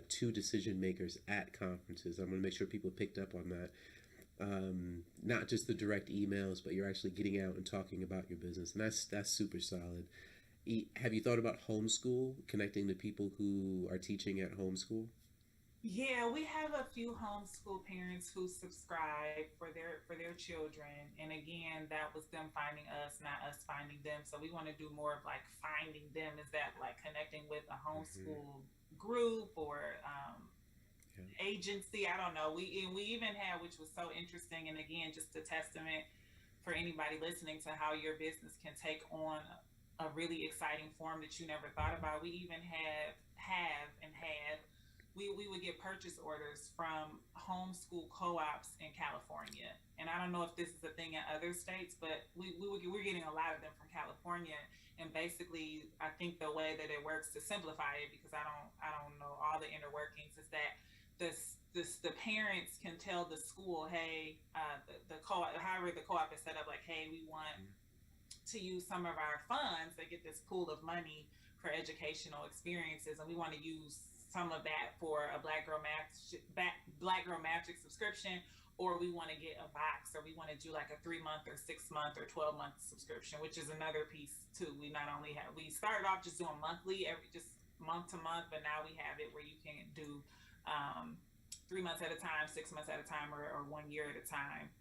to decision makers at conferences. I'm going to make sure people picked up on that. Not just the direct emails, but you're actually getting out and talking about your business, and that's super solid. Have you thought about homeschool, connecting to people who are teaching at homeschool? Yeah, we have a few homeschool parents who subscribe for their children, and again, that was them finding us, not us finding them. So we want to do more of like finding them. Is that like connecting with a Hmm. homeschool group or Yeah. agency? I don't know. We even had, which was so interesting, and again, just a testament for anybody listening to how your business can take on a really exciting form that you never thought about. We even have and had we would get purchase orders from homeschool co-ops in California. And I don't know if this is a thing in other states, but we're getting a lot of them from California. And basically, I think the way that it works, to simplify it, because I don't know all the inner workings, is that the parents can tell the school, hey, the co-op, however the co-op is set up, like, hey, we want to use some of our funds to get this pool of money for educational experiences, and we want to use some of that for a Black Girl Magic subscription, or we want to get a box, or we want to do like a 3-month or 6-month or 12-month subscription, which is another piece too. We started off just doing monthly, just month to month, but now we have it where you can do 3 months at a time, 6 months at a time, or 1 year at a time.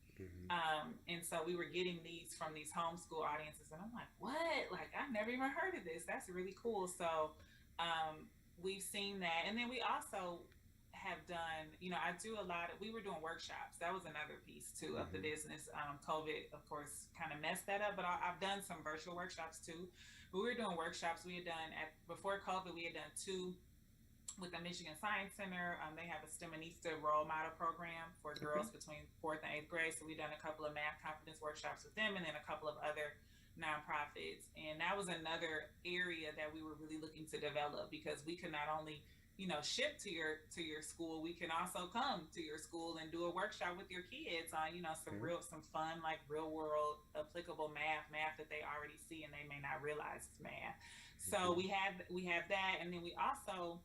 And so we were getting these from these homeschool audiences, and I'm like, what? Like, I've never even heard of this. That's really cool. So we've seen that. And then we also have done, we were doing workshops. That was another piece too of the business. COVID, of course, kind of messed that up, but I've done some virtual workshops too. But we were doing workshops. We had done, before COVID, we had done 2 with the Michigan Science Center. They have a STEManista role model program for girls between 4th and 8th grade. So we've done a couple of math confidence workshops with them, and then a couple of other nonprofits. And that was another area that we were really looking to develop, because we could not only ship to your school, we can also come to your school and do a workshop with your kids on some fun, like real world applicable math that they already see and they may not realize it's math. So we have that, and then we also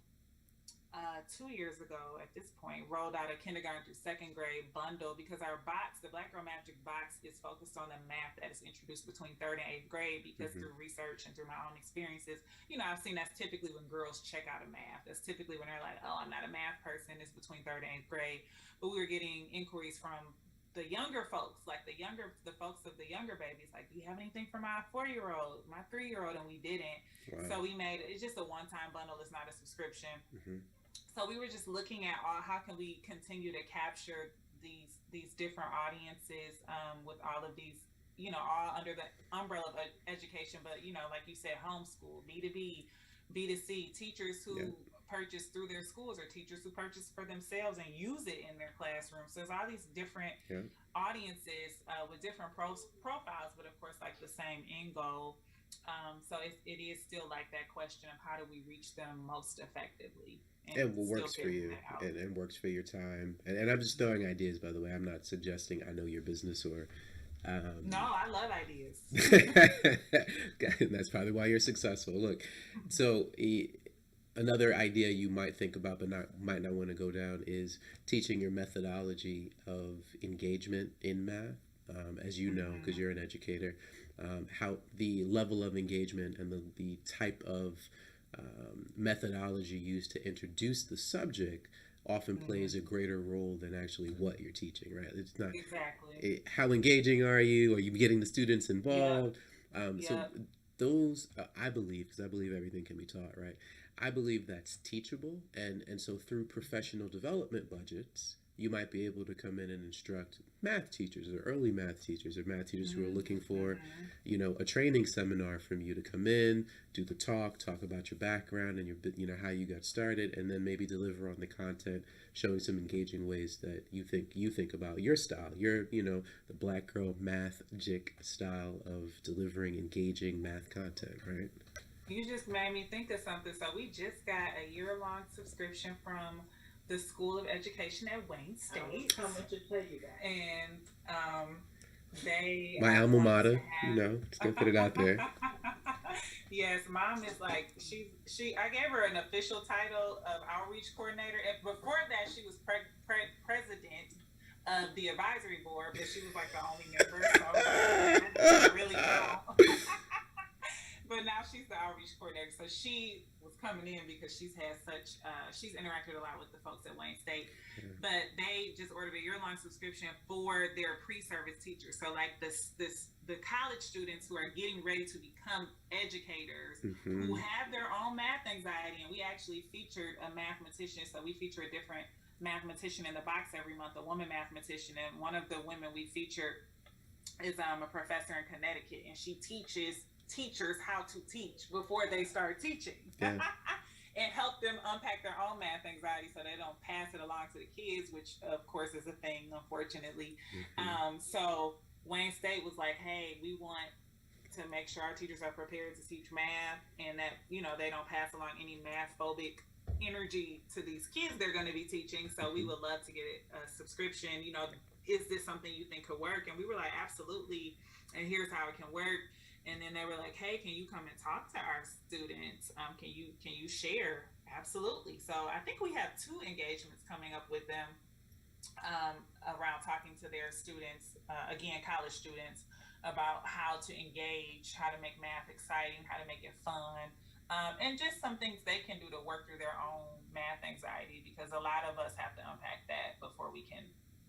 2 years ago at this point rolled out a kindergarten through 2nd grade bundle, because our box, the Black Girl Magic box, is focused on the math that is introduced between 3rd and 8th grade, because through research and through my own experiences, I've seen that's typically when girls check out of math. That's typically when they're like, oh, I'm not a math person. It's between 3rd and 8th grade. But we were getting inquiries from the younger folks, like the folks of the younger babies, like, do you have anything for my 4-year-old, my 3-year-old? And we didn't. Wow. So we made it's just a one-time bundle. It's not a subscription. So we were just looking at how can we continue to capture these different audiences with all of these, all under the umbrella of education, but like you said, homeschool, B2B, B2C, teachers who purchase through their schools, or teachers who purchase for themselves and use it in their classroom. So there's all these different audiences with different profiles, but of course, like the same end goal. So it is still like that question of how do we reach them most effectively? And what works for you and works for your time. And I'm just throwing ideas, by the way. I'm not suggesting I know your business or... No, I love ideas. That's probably why you're successful. Look, so another idea you might think about but might not want to go down is teaching your methodology of engagement in math. As you know, because you're an educator, how the level of engagement and the type of methodology used to introduce the subject often plays a greater role than actually what you're teaching, right? It's not exactly how engaging are you getting the students involved. So those I believe, because I believe everything can be taught, right? I believe that's teachable, and so through professional development budgets, you might be able to come in and instruct math teachers or early math teachers or math teachers who are looking for, a training seminar from you to come in, do the talk about your background and your, how you got started, and then maybe deliver on the content, showing some engaging ways that you think about your style, the Black Girl Magic style of delivering engaging math content, right? You just made me think of something. So we just got a year-long subscription from the School of Education at Wayne State. How much it pay you guys? And they... My alma mater, just gonna put it out there. Yes, Mom is like, I gave her an official title of outreach coordinator. And before that, she was president of the advisory board, but she was like the only member. So I really don't. But now she's the outreach coordinator. So she was coming in because she's interacted a lot with the folks at Wayne State. But they just ordered a year-long subscription for their pre-service teachers. So like the college students who are getting ready to become educators, who have their own math anxiety. And we actually featured a mathematician. So we feature a different mathematician in the box every month, a woman mathematician. And one of the women we featured is a professor in Connecticut, and she teaches teachers how to teach before they start teaching and help them unpack their own math anxiety so they don't pass it along to the kids, which of course is a thing, unfortunately. Mm-hmm. So Wayne State was like, hey, we want to make sure our teachers are prepared to teach math and that, they don't pass along any math phobic energy to these kids they're going to be teaching. So we Mm-hmm. would love to get a subscription. Is this something you think could work? And we were like, absolutely. And here's how it can work. And then they were like, hey, can you come and talk to our students? Can you share? Absolutely. So I think we have 2 engagements coming up with them, around talking to their students, again, college students, about how to engage, how to make math exciting, how to make it fun, and just some things they can do to work through their own math anxiety, because a lot of us have to unpack that before we can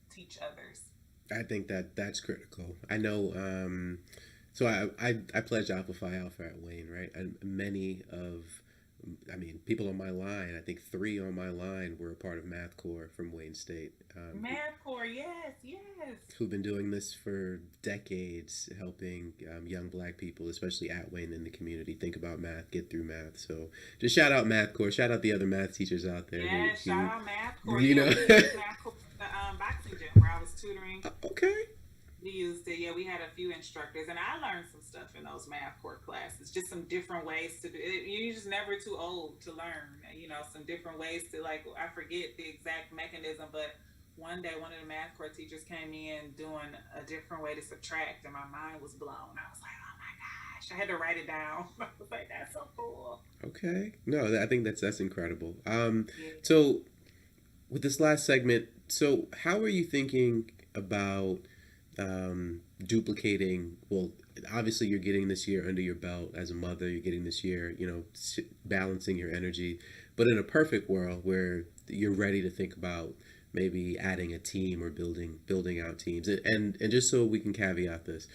teach others. I think that's critical. I know. So I pledged Alpha Phi Alpha at Wayne, right? And many of, I mean, people on my line, I think 3 on my line were a part of Math Corps from Wayne State. Math Corps, yes, yes. Who've been doing this for decades, helping young Black people, especially at Wayne, in the community, think about math, get through math. So just shout out Math Corps, shout out the other math teachers out there. Yeah, shout out Math Corps. You know, we used Math Corps, the boxing gym where I was tutoring. Okay. We used it. Yeah, we had a few instructors, and I learned some stuff in those Math Corps classes. Just some different ways to do it. You're just never too old to learn. Some different ways to, like, I forget the exact mechanism, but one day one of the Math Corps teachers came in doing a different way to subtract, and my mind was blown. I was like, oh my gosh, I had to write it down. I was like, that's so cool. Okay. No, I think that's incredible. Yeah. So with this last segment, so how are you thinking about duplicating? Well, obviously you're getting this year under your belt as a mother, you're getting this year, balancing your energy, but in a perfect world where you're ready to think about maybe adding a team or building out teams, and just so we can caveat this,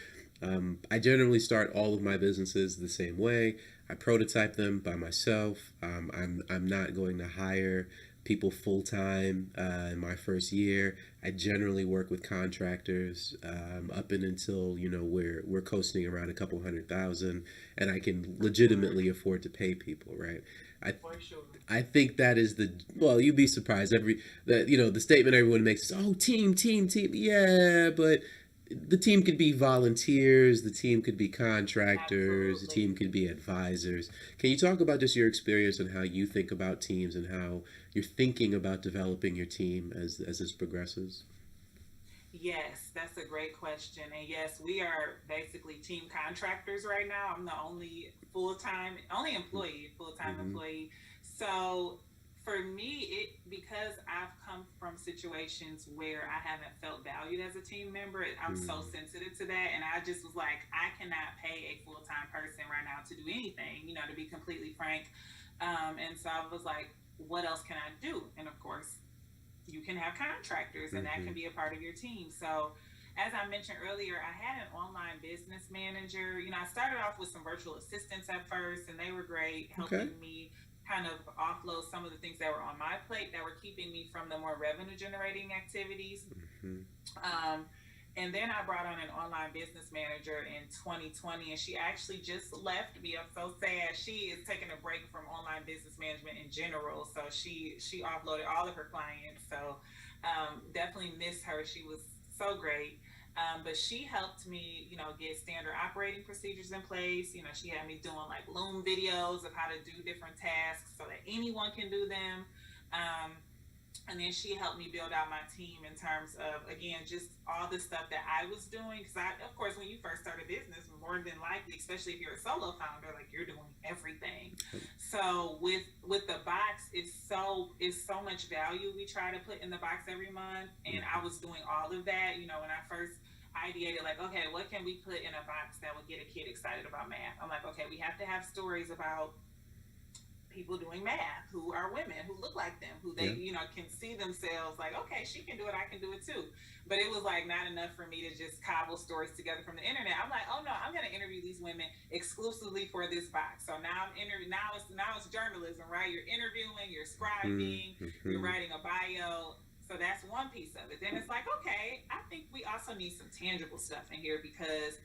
I generally start all of my businesses the same way. I prototype them by myself. I'm not going to hire people full time in my first year. I generally work with contractors up and until we're coasting around a couple $100,000, and I can legitimately afford to pay people, right? For sure. I think that is you'd be surprised the statement everyone makes is, oh, team. Yeah, but the team could be volunteers, the team could be contractors, Absolutely. the team could be advisors. Can you talk about just your experience and how you think about teams and how you're thinking about developing your team as this progresses? Yes, that's a great question. And yes, we are basically team contractors right now. I'm the only full-time Mm-hmm. employee. So for me, because I've come from situations where I haven't felt valued as a team member, I'm so Mm-hmm. sensitive to that. And I just was like, I cannot pay a full-time person right now to do anything, to be completely frank. And so I was like, what else can I do? And of course, you can have contractors, and that Mm-hmm. can be a part of your team. So as I mentioned earlier, I had an online business manager. I started off with some virtual assistants at first, and they were great, Okay. helping me kind of offload some of the things that were on my plate that were keeping me from the more revenue generating activities. Mm-hmm. Um, and then I brought on an online business manager in 2020, and she actually just left me. I'm so sad. She is taking a break from online business management in general. So she offloaded all of her clients. So definitely miss her. She was so great. But she helped me, get standard operating procedures in place. She had me doing like Loom videos of how to do different tasks so that anyone can do them. And then she helped me build out my team in terms of, again, just all the stuff that I was doing. Because of course, when you first start a business, more than likely, especially if you're a solo founder, like, you're doing everything. So with the box, it's so much value we try to put in the box every month. And I was doing all of that, when I first ideated, like, okay, what can we put in a box that would get a kid excited about math? I'm like, okay, we have to have stories about people doing math who are women, who look like them, who they can see themselves like, okay, she can do it, I can do it too. But it was like not enough for me to just cobble stories together from the internet. I'm like, oh no, I'm going to interview these women exclusively for this box. So now now it's journalism, right? You're interviewing, you're scribing, Mm-hmm. you're writing a bio. So that's one piece of it. Then it's like, okay, I think we also need some tangible stuff in here, because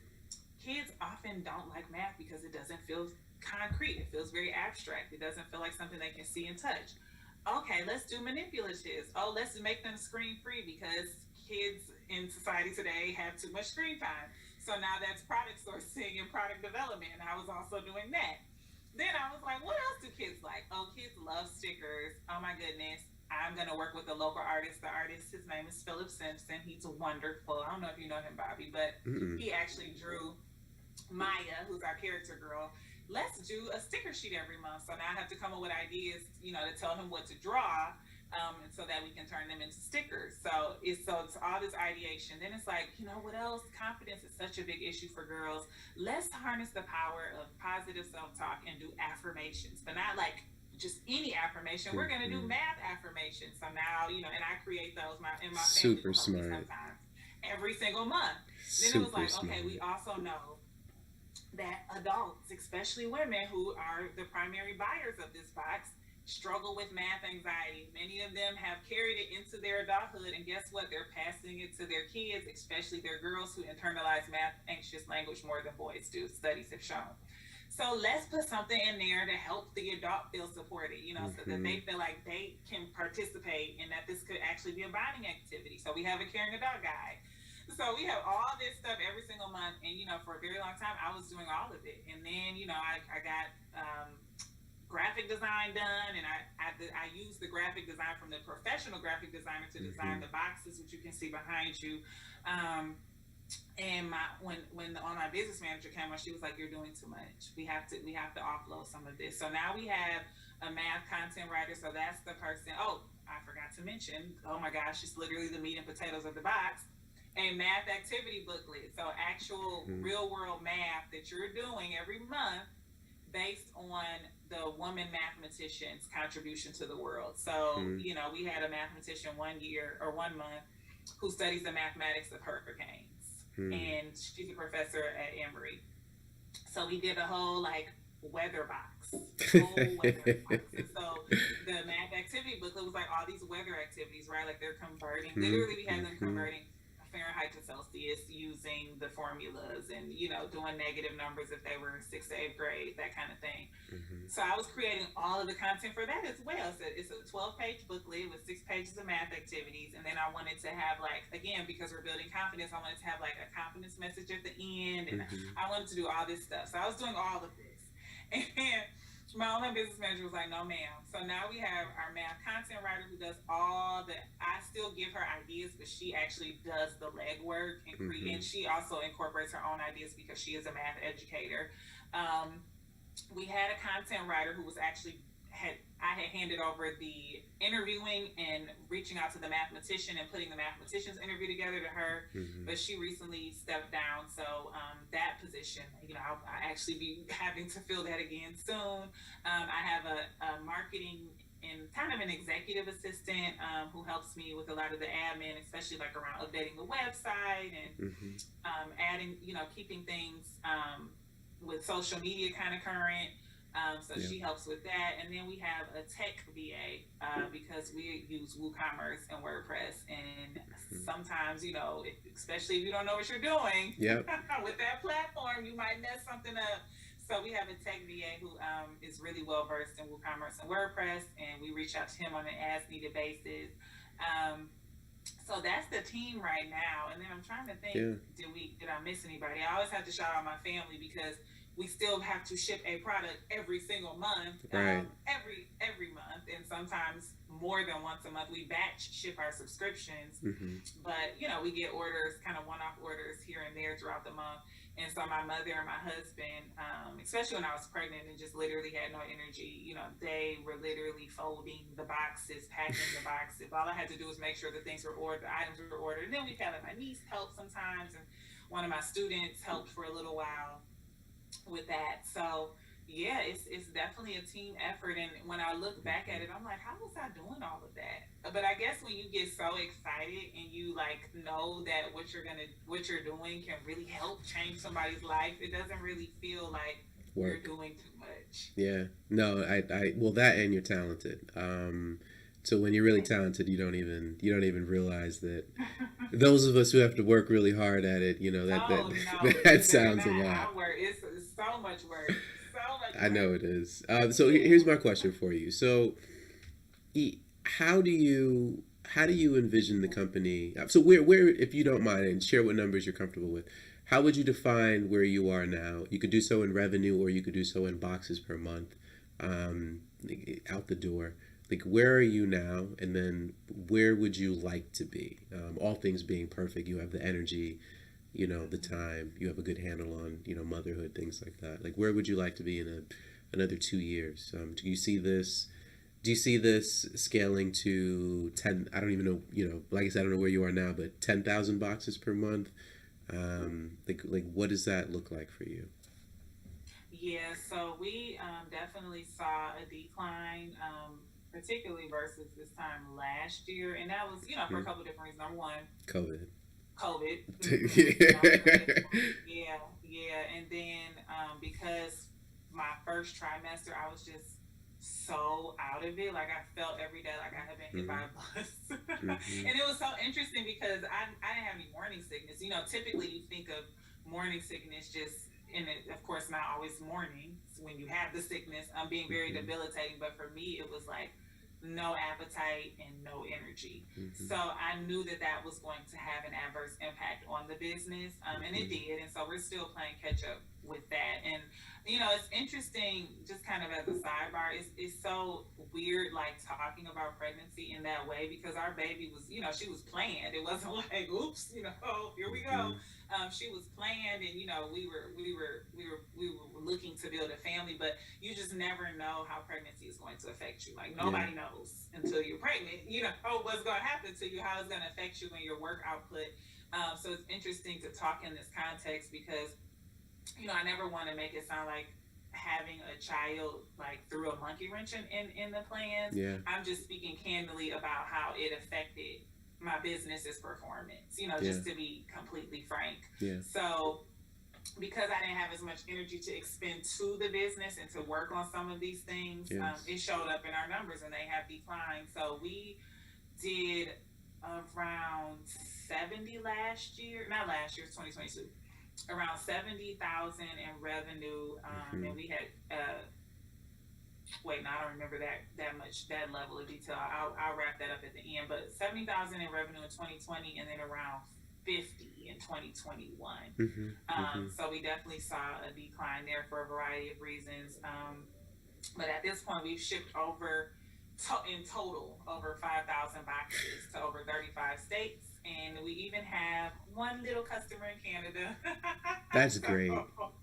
kids often don't like math because it doesn't feel concrete. It feels very abstract. It doesn't feel like something they can see and touch. Okay, let's do manipulatives. Oh, let's make them screen free because kids in society today have too much screen time. So now that's product sourcing and product development. And I was also doing that. Then I was like, what else do kids like? Oh, kids love stickers. Oh my goodness. I'm going to work with a local artist. The artist, his name is Philip Simpson. He's wonderful. I don't know if you know him, Bobby, but Mm-mm. he actually drew Maya, who's our character girl. Let's do a sticker sheet every month. So now I have to come up with ideas, to tell him what to draw, and so that we can turn them into stickers. So it's all this ideation. Then it's like, what else? Confidence is such a big issue for girls. Let's harness the power of positive self-talk and do affirmations, but not like just any affirmation. We're gonna do Mm-hmm. math affirmations. So now, and I create those. My family Super will help me smart. sometimes every single month. Then it was Super like, okay, smart. we also know that adults, especially women who are the primary buyers of this box, struggle with math anxiety. Many of them have carried it into their adulthood, and guess what? They're passing it to their kids, especially their girls who internalize math anxious language more than boys do, studies have shown. So let's put something in there to help the adult feel supported, so that Mm-hmm. they feel like they can participate and that this could actually be a bonding activity. So we have a caring adult guide. So we have all this stuff every single month, and for a very long time, I was doing all of it, and then I got graphic design done, and I used the graphic design from the professional graphic designer to design Mm-hmm. the boxes, which you can see behind you. Um, and my business manager came on, she was like, "You're doing too much. We have to offload some of this." So now we have a math content writer. So that's the person. Oh, I forgot to mention. Oh my gosh, it's literally the meat and potatoes of the box. A math activity booklet. So actual Mm-hmm. real world math that you're doing every month based on the woman mathematician's contribution to the world. So, Mm-hmm. we had a mathematician one year or one month who studies the mathematics of hurricanes. And she's a professor at Emory. So we did a whole like weather box. Whole weather box. And so the math activity booklet was like all these weather activities, right? Like they're converting, literally we had them Mm-hmm. converting Fahrenheit to Celsius using the formulas and doing negative numbers if they were in sixth to eighth grade, that kind of thing. Mm-hmm. So I was creating all of the content for that as well. So it's a 12-page booklet with 6 pages of math activities, and then I wanted to have like, again, because we're building confidence, I wanted to have like a confidence message at the end, and Mm-hmm. I wanted to do all this stuff. So I was doing all of this, and my online business manager was like, "No, ma'am." So now we have our math content writer who does all the. I still give her ideas, but she actually does the legwork and create. Mm-hmm. And she also incorporates her own ideas because she is a math educator. Um, we had a content writer who was actually I had handed over the interviewing and reaching out to the mathematician and putting the mathematician's interview together to her, Mm-hmm. but she recently stepped down. So that position, I actually be having to fill that again soon. I have a marketing and kind of an executive assistant who helps me with a lot of the admin, especially like around updating the website and Mm-hmm. adding, keeping things with social media kind of current. So Yeah. she helps with that. And then we have a tech VA because we use WooCommerce and WordPress. And Mm-hmm. sometimes, especially if you don't know what you're doing Yep. with that platform, you might mess something up. So we have a tech VA who is really well versed in WooCommerce and WordPress, and we reach out to him on an as needed basis. Um, so that's the team right now. And then I'm trying to think, Yeah. did I miss anybody? I always have to shout out my family because we still have to ship a product every single month, Right. every month, and sometimes more than once a month. We batch ship our subscriptions, Mm-hmm. but we get orders, kind of one-off orders here and there throughout the month. And so my mother and my husband, especially when I was pregnant and just literally had no energy, they were literally folding the boxes, packing the boxes. All I had to do was make sure the things were ordered, the items were ordered. And then we've had like my niece help sometimes, and one of my students helped for a little while with that. So yeah, it's definitely a team effort. And when I look back at Mm-hmm. it, I'm like, how was I doing all of that? But I guess when you get so excited and you like know that what you're doing can really help change somebody's life, it doesn't really feel like you're Work. doing too much. Yeah. No, well, that and you're talented. So when you're really Thank talented, you don't even realize that those of us who have to work really hard at it, Oh no, that you better sounds not. a lot. I work. It's so much work. So I know it is. So here's my question for you. So, how do you envision the company? So where if you don't mind and share what numbers you're comfortable with, how would you define where you are now? You could do so in revenue, or you could do so in boxes per month, um, out the door. Like, where are you now, and then where would you like to be? All things being perfect, you have the energy, the time, you have a good handle on, motherhood, things like that. Like, where would you like to be in another 2 years? Do you see this scaling to 10? I don't even know, like I said, I don't know where you are now, but 10,000 boxes per month. Like what does that look like for you? Yeah, so we definitely saw a decline, particularly versus this time last year, and that was, for a Hmm. couple of different reasons. Number one, COVID. COVID. That was a big Yeah. one. Yeah, yeah, and then because my first trimester, I was just so out of it. Like I felt every day like I had been hit Hmm. by a bus, Hmm. and it was so interesting because I didn't have any morning sickness. Typically you think of morning sickness just, and it, of course not always morning when you have the sickness, being very Hmm. debilitating. But for me, it was like no appetite and no energy. Hmm. So I knew that that was going to have an adverse impact on the business, and it Hmm. did. And so we're still playing catch up with that. And it's interesting. Just kind of as a sidebar, it's so weird, like talking about pregnancy in that way because our baby was, she was planned. It wasn't like, oops, here we Hmm. go. She was planned, and we were looking to build a family, but you just never know how pregnancy is going to affect you. Like Yeah. nobody knows until you're pregnant, what's going to happen to you, how it's going to affect you and your work output. So it's interesting to talk in this context because, I never want to make it sound like having a child like threw a monkey wrench in the plans. Yeah. I'm just speaking candidly about how it affected my business's performance, Yeah. just to be completely frank. Yeah. So because I didn't have as much energy to expend to the business and to work on some of these things, Yes. it showed up in our numbers and they have declined. So we did around 70 last year, not last year, it's 2022, around 70,000 in revenue. Hmm. And we had, wait, no, I don't remember that level of detail. I'll wrap that up at the end. But 70,000 in revenue in 2020, and then around 50 in 2021. Hmm. Hmm. So we definitely saw a decline there for a variety of reasons. But at this point, we've shipped in total over 5,000 boxes to over 35 states. And we even have one little customer in Canada. That's great. so,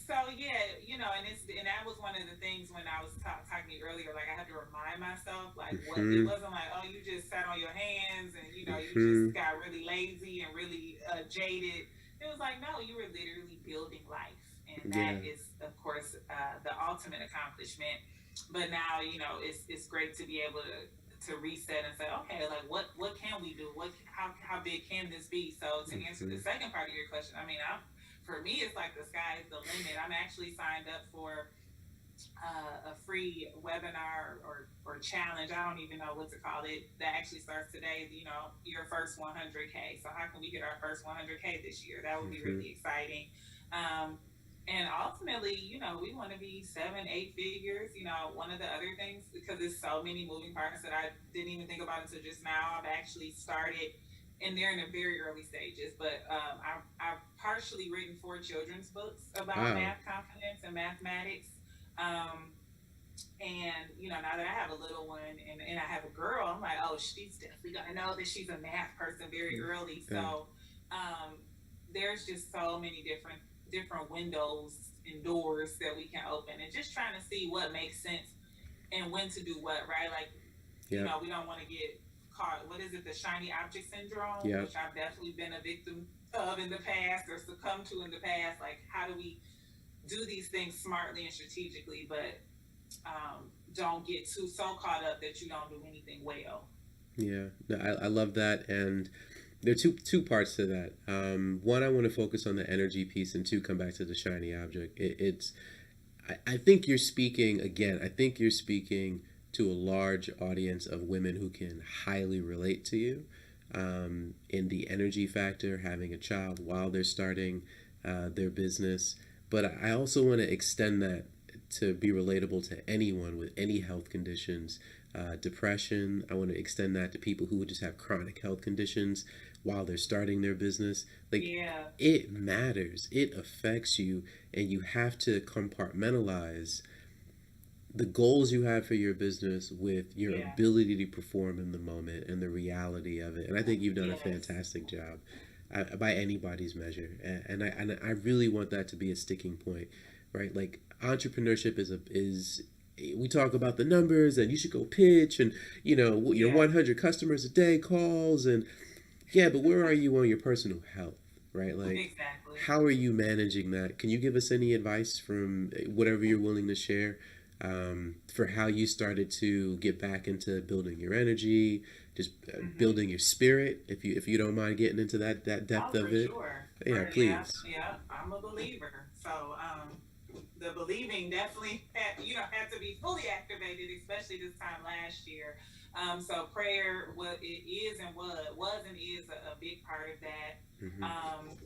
so yeah, and that was one of the things when I was talking to you earlier. Like I had to remind myself, like what it Hmm. wasn't like. Oh, you just sat on your hands and you Hmm. just got really lazy and really jaded. It was like no, you were literally building life, and Yeah. that is, of course, the ultimate accomplishment. But now it's great to be able to reset and say, okay, like what can we do? How big can this be? So to answer the Hmm. second part of your question, I mean, for me, it's like the sky is the limit. I'm actually signed up for a free webinar or challenge. I don't even know what to call it. That actually starts today. Your first 100K. So how can we get our first 100K this year? That would be Hmm. really exciting. Um, and ultimately, we want to be 7, 8 figures. One of the other things, because there's so many moving parts that I didn't even think about until just now. I've actually started, and they're in the very early stages. But I've partially written 4 children's books about Wow. math confidence and mathematics. Um, and now that I have a little one and I have a girl, I'm like, oh, she's definitely gonna know that she's a math person very early. Yeah. So um, there's just so many different windows and doors that we can open, and just trying to see what makes sense and when to do what, right? Like, Yep. we don't want to get caught. What is it? The shiny object syndrome, Yep. which I've definitely been a victim of in the past or succumbed to in the past. Like, how do we do these things smartly and strategically, but don't get too so caught up that you don't do anything well. Yeah. No, I love that, and there are two parts to that. One, I want to focus on the energy piece, and two, come back to the shiny object. I think you're speaking again. I think you're speaking to a large audience of women who can highly relate to you, in the energy factor, having a child while they're starting their business. But I also want to extend that to be relatable to anyone with any health conditions. Depression, I want to extend that to people who would just have chronic health conditions while they're starting their business. Like, Yeah. it matters, it affects you, and you have to compartmentalize the goals you have for your business with your Yeah. ability to perform in the moment and the reality of it. And I think you've done a Yes. fantastic job by anybody's measure. And I really want that to be a sticking point, right? Like, entrepreneurship is we talk about the numbers and you should go pitch and your Yeah. 100 customers a day calls, and yeah, but where are you on your personal health, right? Like, Exactly. how are you managing that? Can you give us any advice from whatever you're willing to share, for how you started to get back into building your energy, just Hmm. building your spirit, if you don't mind getting into that Oh, depth of for it? sure. Yeah, Yeah, please. yeah. I'm a believer. So, the believing definitely had to be fully activated, especially this time last year. So prayer, what it is and what was and is a big part of that. Hmm. Um,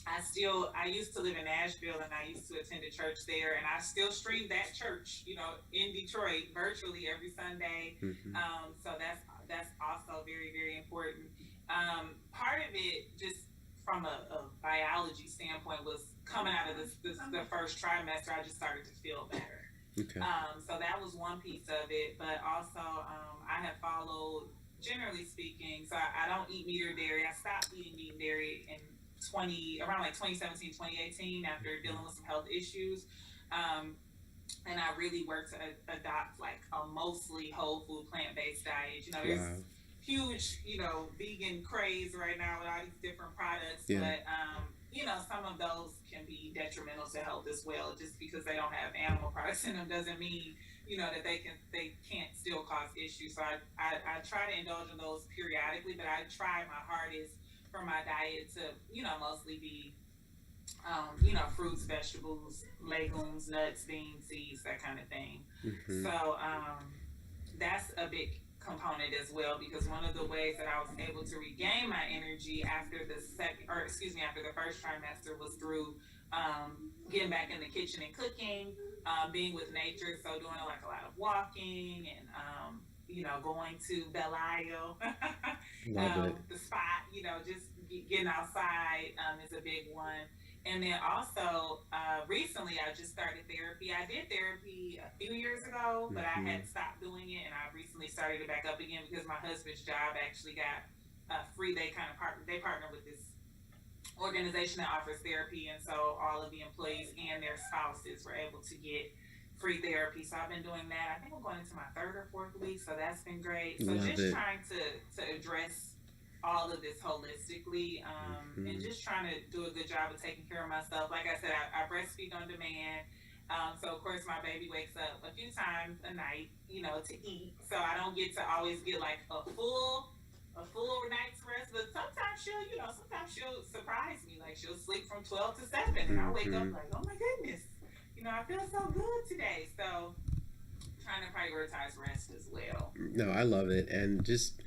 I used to live in Nashville and I used to attend a church there and I still stream that church, in Detroit virtually every Sunday. Hmm. So that's also very, very important. Part of it, just from a biology standpoint, was coming out of the first trimester. I just started to feel better. Okay. So that was one piece of it, but also I have followed, generally speaking. So I don't eat meat or dairy. I stopped eating meat and dairy in around like 2017, 2018, after dealing with some health issues. Um, and I really worked to adopt like a mostly whole food plant based diet. There's Wow. huge, vegan craze right now with all these different products, Yeah. but some of those can be detrimental to health as well. Just because they don't have animal products in them doesn't mean that they can't still cause issues. So I try to indulge in those periodically, but I try my hardest for my diet to mostly be fruits, vegetables, legumes, nuts, beans, seeds, that kind of thing. Hmm. So that's a big component as well, because one of the ways that I was able to regain my energy after after the first trimester was through getting back in the kitchen and cooking, being with nature. So doing like a lot of walking and going to Belial, Love it. the spot, just getting outside is a big one. And then also, recently I just started therapy. I did therapy a few years ago, but I Hmm. had stopped doing it, and I recently started it back up again because my husband's job actually got free. They partner with this organization that offers therapy, and so all of the employees and their spouses were able to get free therapy. So I've been doing that. I think I'm going into my third or fourth week, so that's been great. So Love just it. trying to address all of this holistically, and Hmm. just trying to do a good job of taking care of myself. Like I said, I breastfeed on demand. So of course my baby wakes up a few times a night, to eat. So I don't get to always get like a full night's rest. But sometimes she'll surprise me. Like she'll sleep from 12 to 7, and I'll wake up Hmm. like, oh my goodness, I feel so good today. So trying to prioritize rest as well. No, I love it, and just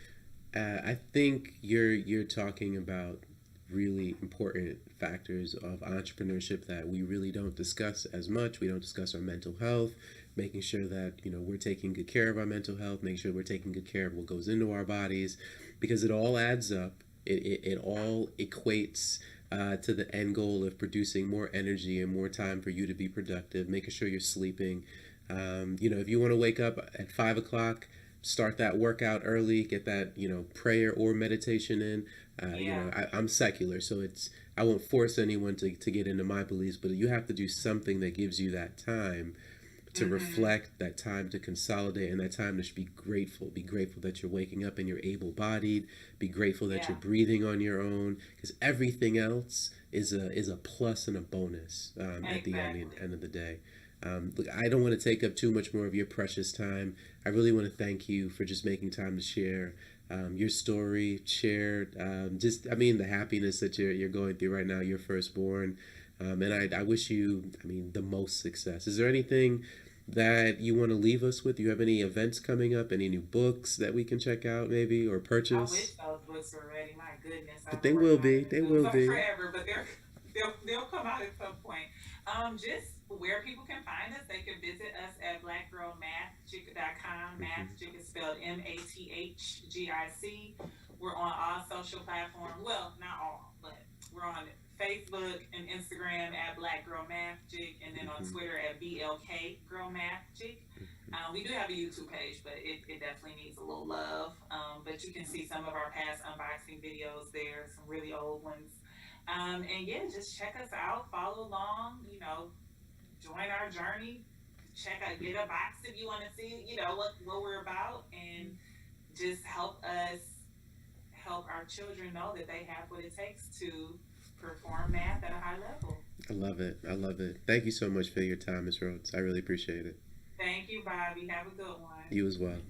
I think you're talking about really important factors of entrepreneurship that we really don't discuss as much. We don't discuss our mental health, making sure that we're taking good care of our mental health, making sure we're taking good care of what goes into our bodies, because it all adds up. It all equates to the end goal of producing more energy and more time for you to be productive, making sure you're sleeping. If you want to wake up at 5 o'clock, start that workout early, get that prayer or meditation in. Yeah. I'm secular, so I won't force anyone to get into my beliefs, but you have to do something that gives you that time to Mm-hmm. reflect, that time to consolidate, and that time to be grateful. Be grateful that you're waking up and you're able-bodied. Be grateful that Yeah. you're breathing on your own, because everything else is a plus and a bonus at the Exactly. end of the day. Look, I don't want to take up too much more of your precious time. I really want to thank you for just making time to share your story, share just, I mean, the happiness that you're going through right now, your firstborn. And I wish you, I mean, the most success. Is there anything that you want to leave us with? Do you have any events coming up? Any new books that we can check out, maybe, or I wish purchase? those books were ready. My goodness, But I've they been will working on be. them They and doing will something be. forever, but they'll come out at some point. Just where people can find us, they can visit us at blackgirlmathgic.com. Mathgic is spelled Mathgic. We're on all social platforms. Well, not all, but we're on Facebook and Instagram at Black Girl Math Jig, and then on Twitter at BLK Girl Math Jig. We do have a YouTube page, but it definitely needs a little love. But you can see some of our past unboxing videos there, some really old ones. And yeah, just check us out, follow along, join our journey, get a box if you want to see, what we're about, and just help us help our children know that they have what it takes to perform math at a high level. I love it. I love it. Thank you so much for your time, Ms. Rhodes. I really appreciate it. Thank you, Bobby. Have a good one. You as well.